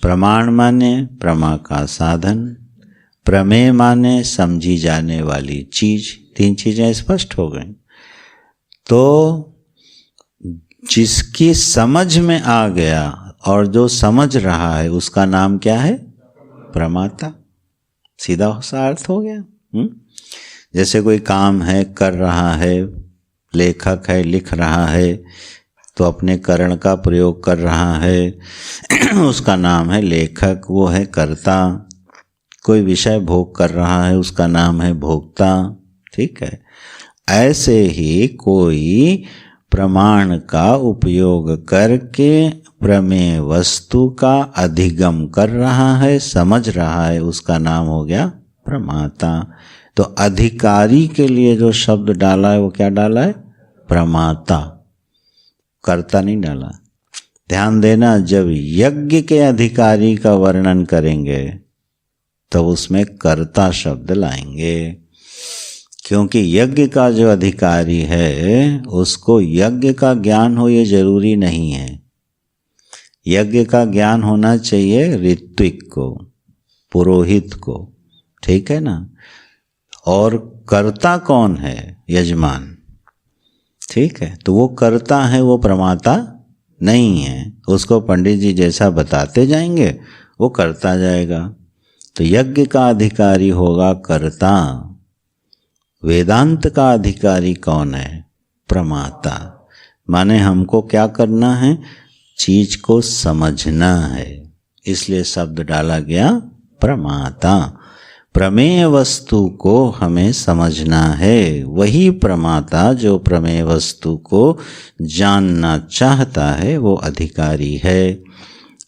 प्रमाण माने प्रमा का साधन, प्रमेय माने समझी जाने वाली चीज। तीन चीजें स्पष्ट हो गई। तो जिसकी समझ में आ गया और जो समझ रहा है उसका नाम क्या है? प्रमाता। सीधा सा अर्थ हो गया। जैसे कोई काम है, कर रहा है, लेखक है, लिख रहा है, तो अपने करण का प्रयोग कर रहा है, उसका नाम है लेखक, वो है कर्ता। कोई विषय भोग कर रहा है, उसका नाम है भोक्ता। ठीक है। ऐसे ही कोई प्रमाण का उपयोग करके प्रमेय वस्तु का अधिगम कर रहा है, समझ रहा है, उसका नाम हो गया प्रमाता। तो अधिकारी के लिए जो शब्द डाला है वो क्या डाला है? प्रमाता, कर्ता नहीं डाला। ध्यान देना, जब यज्ञ के अधिकारी का वर्णन करेंगे तब उसमें कर्ता शब्द लाएंगे, क्योंकि यज्ञ का जो अधिकारी है उसको यज्ञ का ज्ञान हो ये जरूरी नहीं है। यज्ञ का ज्ञान होना चाहिए ऋत्विक को, पुरोहित को। ठीक है ना? और कर्ता कौन है? यजमान। ठीक है। तो वो कर्ता है, वो प्रमाता नहीं है। उसको पंडित जी जैसा बताते जाएंगे वो करता जाएगा। तो यज्ञ का अधिकारी होगा कर्ता। वेदांत का अधिकारी कौन है? प्रमाता। माने हमको क्या करना है? चीज को समझना है, इसलिए शब्द डाला गया प्रमाता। प्रमेय वस्तु को हमें समझना है, वही प्रमाता जो प्रमेय वस्तु को जानना चाहता है वो अधिकारी है।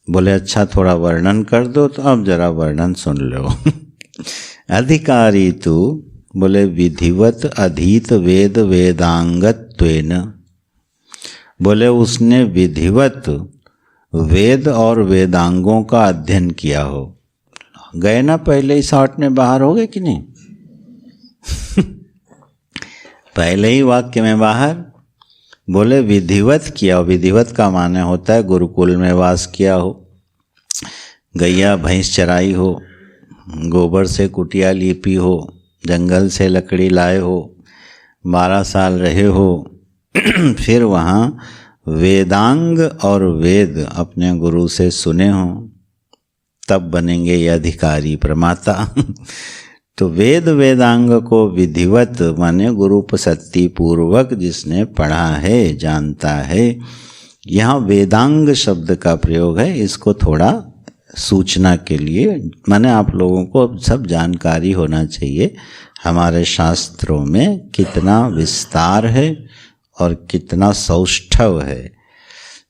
बोले अच्छा थोड़ा वर्णन कर दो, तो अब जरा वर्णन सुन लो। अधिकारी तू, बोले विधिवत अधीत वेद वेदांगत्वेन। बोले उसने विधिवत वेद और वेदांगों का अध्ययन किया हो। गए ना पहले ही शॉर्ट में बाहर हो गए कि नहीं? पहले ही वाक्य में बाहर। बोले विधिवत किया हो। विधिवत का माने होता है गुरुकुल में वास किया हो, गैया भैंस चराई हो, गोबर से कुटिया लीपी हो, जंगल से लकड़ी लाए हो, 12 साल रहे हो, फिर वहाँ वेदांग और वेद अपने गुरु से सुने हो, तब बनेंगे ये अधिकारी प्रमाता। तो वेद वेदांग को विधिवत माने गुरुपसत्ति पूर्वक जिसने पढ़ा है, जानता है। यहाँ वेदांग शब्द का प्रयोग है, इसको थोड़ा सूचना के लिए, माने आप लोगों को सब जानकारी होना चाहिए हमारे शास्त्रों में कितना विस्तार है और कितना सौष्ठव है।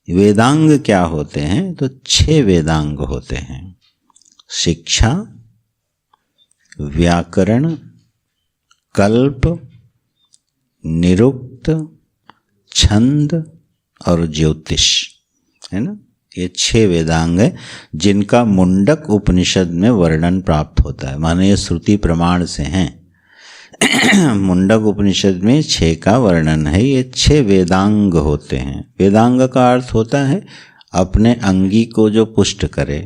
वेदांग क्या होते हैं? तो 6 वेदांग होते हैं। शिक्षा, व्याकरण, कल्प, निरुक्त, छंद और ज्योतिष, है ना? ये 6 वेदांग है जिनका मुंडक उपनिषद में वर्णन प्राप्त होता है। माने ये श्रुति प्रमाण से हैं। मुंडक उपनिषद में 6 का वर्णन है। ये 6 वेदांग होते हैं। वेदांग का अर्थ होता है अपने अंगी को जो पुष्ट करे।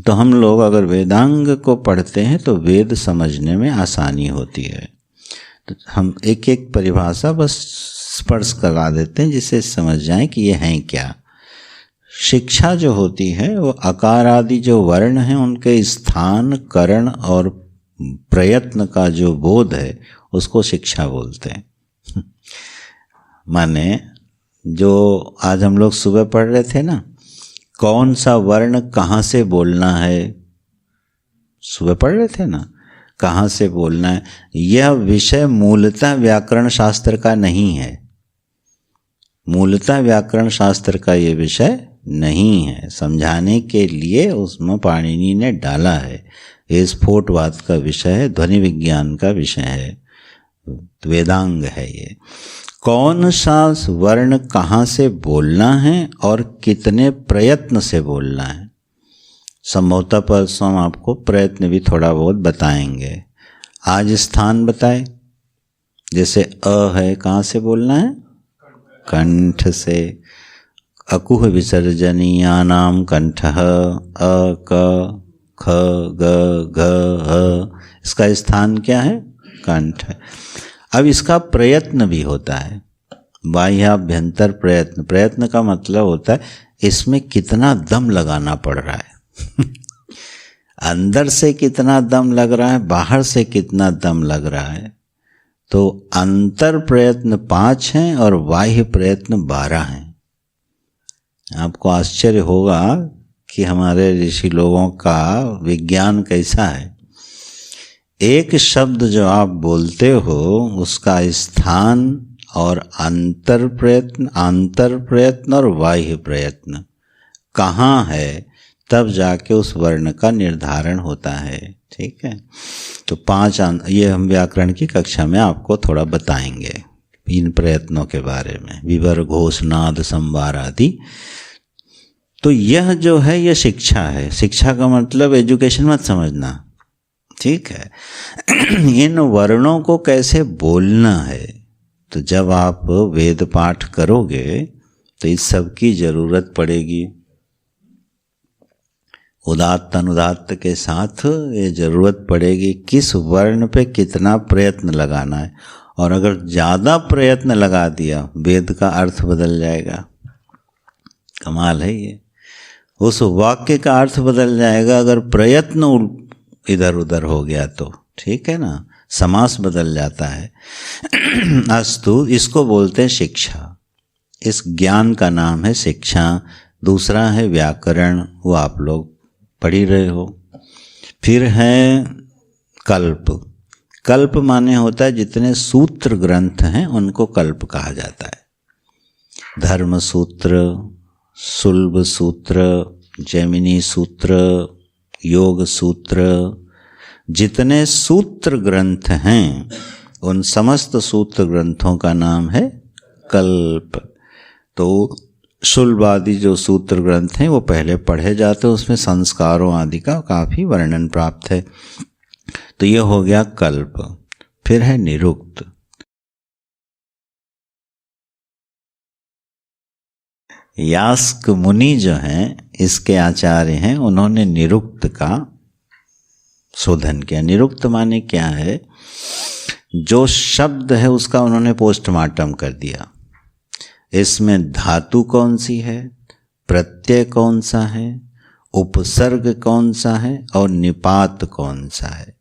तो हम लोग अगर वेदांग को पढ़ते हैं तो वेद समझने में आसानी होती है। तो हम एक एक परिभाषा बस स्पर्श करा देते हैं जिससे समझ जाएं कि ये हैं क्या। शिक्षा जो होती है वो आकार आदि जो वर्ण हैं उनके स्थान, करण और प्रयत्न का जो बोध है उसको शिक्षा बोलते हैं। माने जो आज हम लोग सुबह पढ़ रहे थे ना, कौन सा वर्ण कहाँ से बोलना है, सुबह पढ़ रहे थे ना, कहाँ से बोलना है। यह विषय मूलतः व्याकरण शास्त्र का नहीं है। मूलतः व्याकरण शास्त्र का ये विषय नहीं है। समझाने के लिए उसमें पाणिनि ने डाला है। ये स्फोटवाद का विषय है, ध्वनि विज्ञान का विषय है, वेदांग है ये। कौन सा वर्ण कहाँ से बोलना है और कितने प्रयत्न से बोलना है। संभवतः परसों हम आपको प्रयत्न भी थोड़ा बहुत बताएंगे। आज स्थान बताए, जैसे अ है, कहाँ से बोलना है, कंठ से। अकुह विसर्जनीयानाम कंठः, अ क ख ग घ ह, इसका स्थान क्या है, कंठ है। अब इसका प्रयत्न भी होता है, बाह्याभ्यंतर प्रयत्न। प्रयत्न का मतलब होता है इसमें कितना दम लगाना पड़ रहा है। अंदर से कितना दम लग रहा है, बाहर से कितना दम लग रहा है। तो अंतर प्रयत्न 5 हैं और बाह्य प्रयत्न 12 हैं। आपको आश्चर्य होगा कि हमारे ऋषि लोगों का विज्ञान कैसा है। एक शब्द जो आप बोलते हो उसका स्थान और अंतर प्रयत्न और बाह्य प्रयत्न कहाँ है, तब जाके उस वर्ण का निर्धारण होता है। ठीक है, तो 5 ये हम व्याकरण की कक्षा में आपको थोड़ा बताएंगे इन प्रयत्नों के बारे में, विवर, घोष, नाद, संवार आदि। तो यह जो है यह शिक्षा है। शिक्षा का मतलब एजुकेशन मत समझना, ठीक है। इन वर्णों को कैसे बोलना है, तो जब आप वेद पाठ करोगे तो इस सब की जरूरत पड़ेगी। उदात्त अनुदात्त के साथ ये जरूरत पड़ेगी किस वर्ण पे कितना प्रयत्न लगाना है। और अगर ज़्यादा प्रयत्न लगा दिया वेद का अर्थ बदल जाएगा। कमाल है ये, उस वाक्य का अर्थ बदल जाएगा अगर प्रयत्न इधर उधर हो गया तो। ठीक है ना, समास बदल जाता है। अस्तु, इसको बोलते हैं शिक्षा। इस ज्ञान का नाम है शिक्षा। दूसरा है व्याकरण, वो आप लोग पढ़ ही रहे हो। फिर है कल्प। कल्प माने होता है जितने सूत्र ग्रंथ हैं उनको कल्प कहा जाता है। धर्म सूत्र, सुलभ सूत्र, जैमिनी सूत्र, योग सूत्र, जितने सूत्र ग्रंथ हैं उन समस्त सूत्र ग्रंथों का नाम है कल्प। तो शुल्ब आदि जो सूत्र ग्रंथ हैं वो पहले पढ़े जाते हैं, उसमें संस्कारों आदि का काफ़ी वर्णन प्राप्त है। तो ये हो गया कल्प। फिर है निरुक्त। यास्क मुनि जो हैं इसके आचार्य हैं, उन्होंने निरुक्त का शोधन किया। निरुक्त माने क्या है, जो शब्द है उसका उन्होंने पोस्टमार्टम कर दिया। इसमें धातु कौन सी है, प्रत्यय कौन सा है, उपसर्ग कौन सा है और निपात कौन सा है,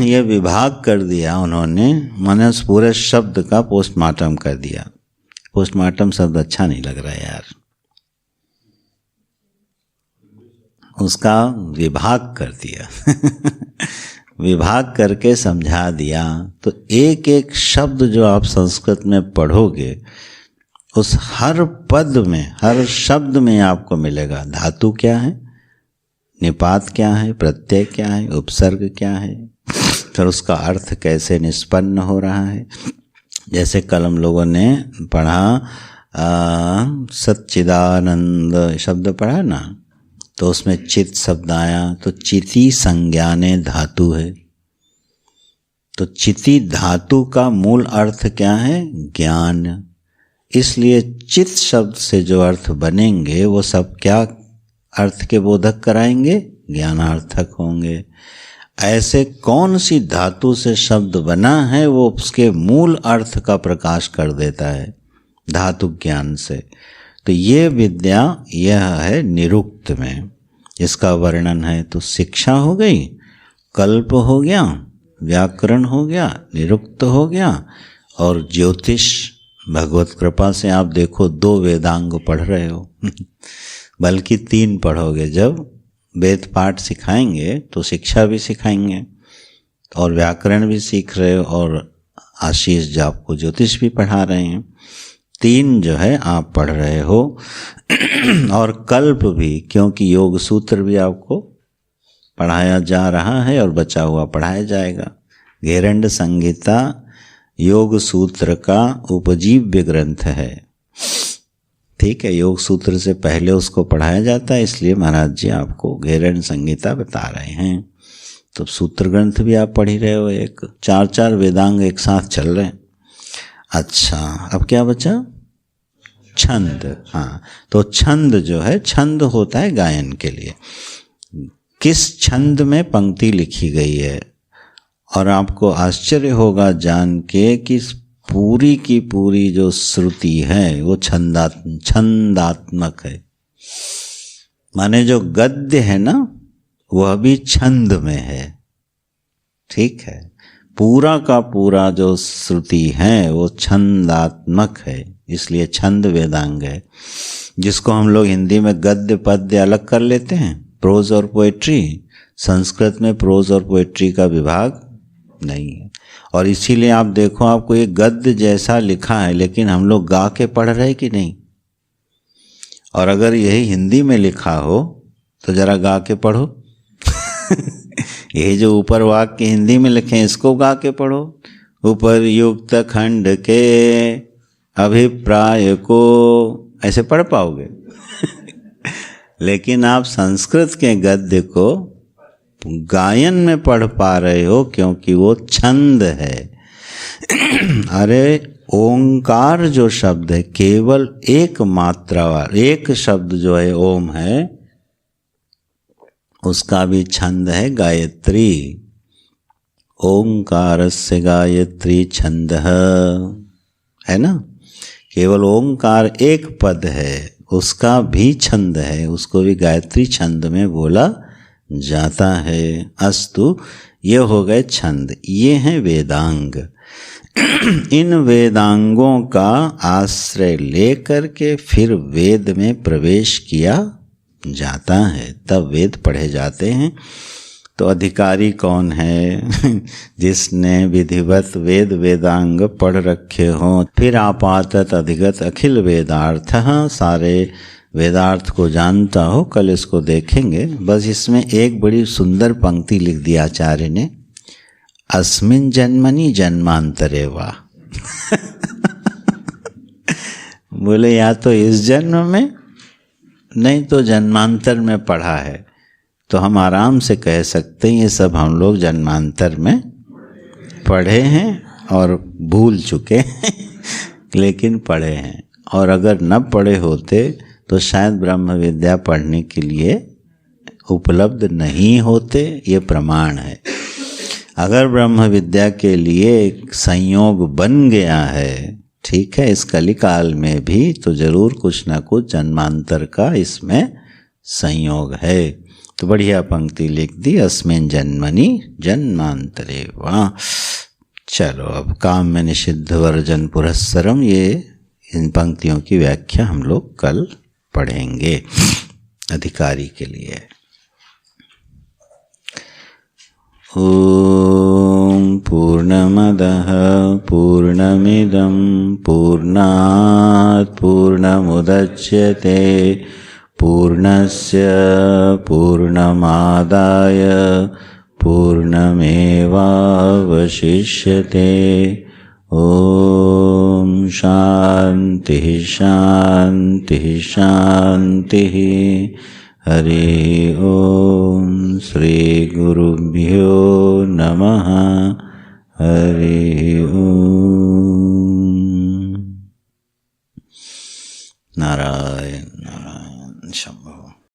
यह विभाग कर दिया उन्होंने। माने उस पूरे शब्द का पोस्टमार्टम कर दिया। पोस्टमार्टम शब्द अच्छा नहीं लग रहा है यार, उसका विभाग कर दिया। विभाग करके समझा दिया। तो एक एक शब्द जो आप संस्कृत में पढ़ोगे उस हर पद में, हर शब्द में आपको मिलेगा धातु क्या है, निपात क्या है, प्रत्यय क्या है, उपसर्ग क्या है, फिर उसका अर्थ कैसे निष्पन्न हो रहा है। जैसे कल हम लोगों ने पढ़ा सच्चिदानंद शब्द पढ़ा ना, तो उसमें चित शब्द आया, तो चिति संज्ञाने धातु है। तो चिति धातु का मूल अर्थ क्या है? ज्ञान। इसलिए चित शब्द से जो अर्थ बनेंगे वो सब क्या अर्थ के बोधक कराएंगे? ज्ञानार्थक होंगे। ऐसे कौन सी धातु से शब्द बना है वो उसके मूल अर्थ का प्रकाश कर देता है धातु ज्ञान से। तो ये विद्या यह है निरुक्त में, इसका वर्णन है। तो शिक्षा हो गई, कल्प हो गया, व्याकरण हो गया, निरुक्त हो गया, और ज्योतिष। भगवत कृपा से आप देखो 2 वेदांग पढ़ रहे हो बल्कि 3 पढ़ोगे। जब वेद पाठ सिखाएंगे तो शिक्षा भी सिखाएंगे और व्याकरण भी सीख रहे हो, और आशीष जी आपको ज्योतिष भी पढ़ा रहे हैं। 3 जो है आप पढ़ रहे हो और कल्प भी, क्योंकि योग सूत्र भी आपको पढ़ाया जा रहा है और बचा हुआ पढ़ाया जाएगा। घेरंड संहिता योग सूत्र का उपजीव्य ग्रंथ है, ठीक है। योग सूत्र से पहले उसको पढ़ाया जाता है, इसलिए महाराज जी आपको घेरंड संहिता बता रहे हैं। तो सूत्र ग्रंथ भी आप पढ़ ही रहे हो, एक 4 वेदांग एक साथ चल रहे हैं। अच्छा, अब क्या बचा? छंद। हाँ, तो छंद जो है, छंद होता है गायन के लिए। किस छंद में पंक्ति लिखी गई है, और आपको आश्चर्य होगा जान के कि पूरी की पूरी जो श्रुति है वो छंदात्मक है। माने जो गद्य है ना वह भी छंद में है, ठीक है। पूरा का पूरा जो श्रुति है वो छंदात्मक है, इसलिए छंद वेदांग है। जिसको हम लोग हिंदी में गद्य पद्य अलग कर लेते हैं, प्रोज और पोएट्री। संस्कृत में प्रोज और पोएट्री का विभाग नहीं है, और इसीलिए आप देखो आपको ये गद्य जैसा लिखा है, लेकिन हम लोग गा के पढ़ रहे कि नहीं। और अगर यही हिंदी में लिखा हो तो जरा गा के पढ़ो यही जो ऊपर वाक्य हिंदी में लिखे हैं इसको गा के पढ़ो। उपरयुक्त खंड के अभिप्राय को ऐसे पढ़ पाओगे लेकिन आप संस्कृत के गद्य को गायन में पढ़ पा रहे हो, क्योंकि वो छंद है। अरे ओंकार जो शब्द है केवल एक मात्रा वाला, एक शब्द जो है ओम है, उसका भी छंद है गायत्री। ओंकारस्य गायत्री छंदः, है ना। केवल ओंकार एक पद है, उसका भी छंद है, उसको भी गायत्री छंद में बोला जाता है। अस्तु, ये हो गए छंद, ये हैं वेदांग। इन वेदांगों का आश्रय लेकर के फिर वेद में प्रवेश किया जाता है, तब वेद पढ़े जाते हैं। तो अधिकारी कौन है जिसने विधिवत वेद वेदांग पढ़ रखे हों। फिर आपातत अधिगत अखिल वेदार्थ, सारे वेदार्थ को जानता हो। कल इसको देखेंगे। बस इसमें एक बड़ी सुंदर पंक्ति लिख दी आचार्य ने, अस्मिन् जन्मनि जन्मांतरे वा बोले या तो इस जन्म में नहीं तो जन्मांतर में पढ़ा है। तो हम आराम से कह सकते हैं ये सब हम लोग जन्मांतर में पढ़े हैं और भूल चुके हैं लेकिन पढ़े हैं। और अगर न पढ़े होते तो शायद ब्रह्म विद्या पढ़ने के लिए उपलब्ध नहीं होते, ये प्रमाण है। अगर ब्रह्म विद्या के लिए एक संयोग बन गया है, ठीक है, इस कलिकाल में भी, तो जरूर कुछ ना कुछ जन्मांतर का इसमें संयोग है। तो बढ़िया पंक्ति लिख दी, अस्मिन् जन्मनि जन्मांतरे वा। चलो अब काम में निषिद्ध वर्जन पुरस्सरम, ये इन पंक्तियों की व्याख्या हम लोग कल पढ़ेंगे अधिकारी के लिए। ओम पूर्णमदः पूर्णमिदं पूर्णात् पूर्णमुदच्यते पूर्णस्य पूर्णमादाय पूर्णमेवावशिष्यते। ओम शांति शांति शांति। हरि ओम। श्री गुरुभ्यो नमः। हरि ओम। नारायण।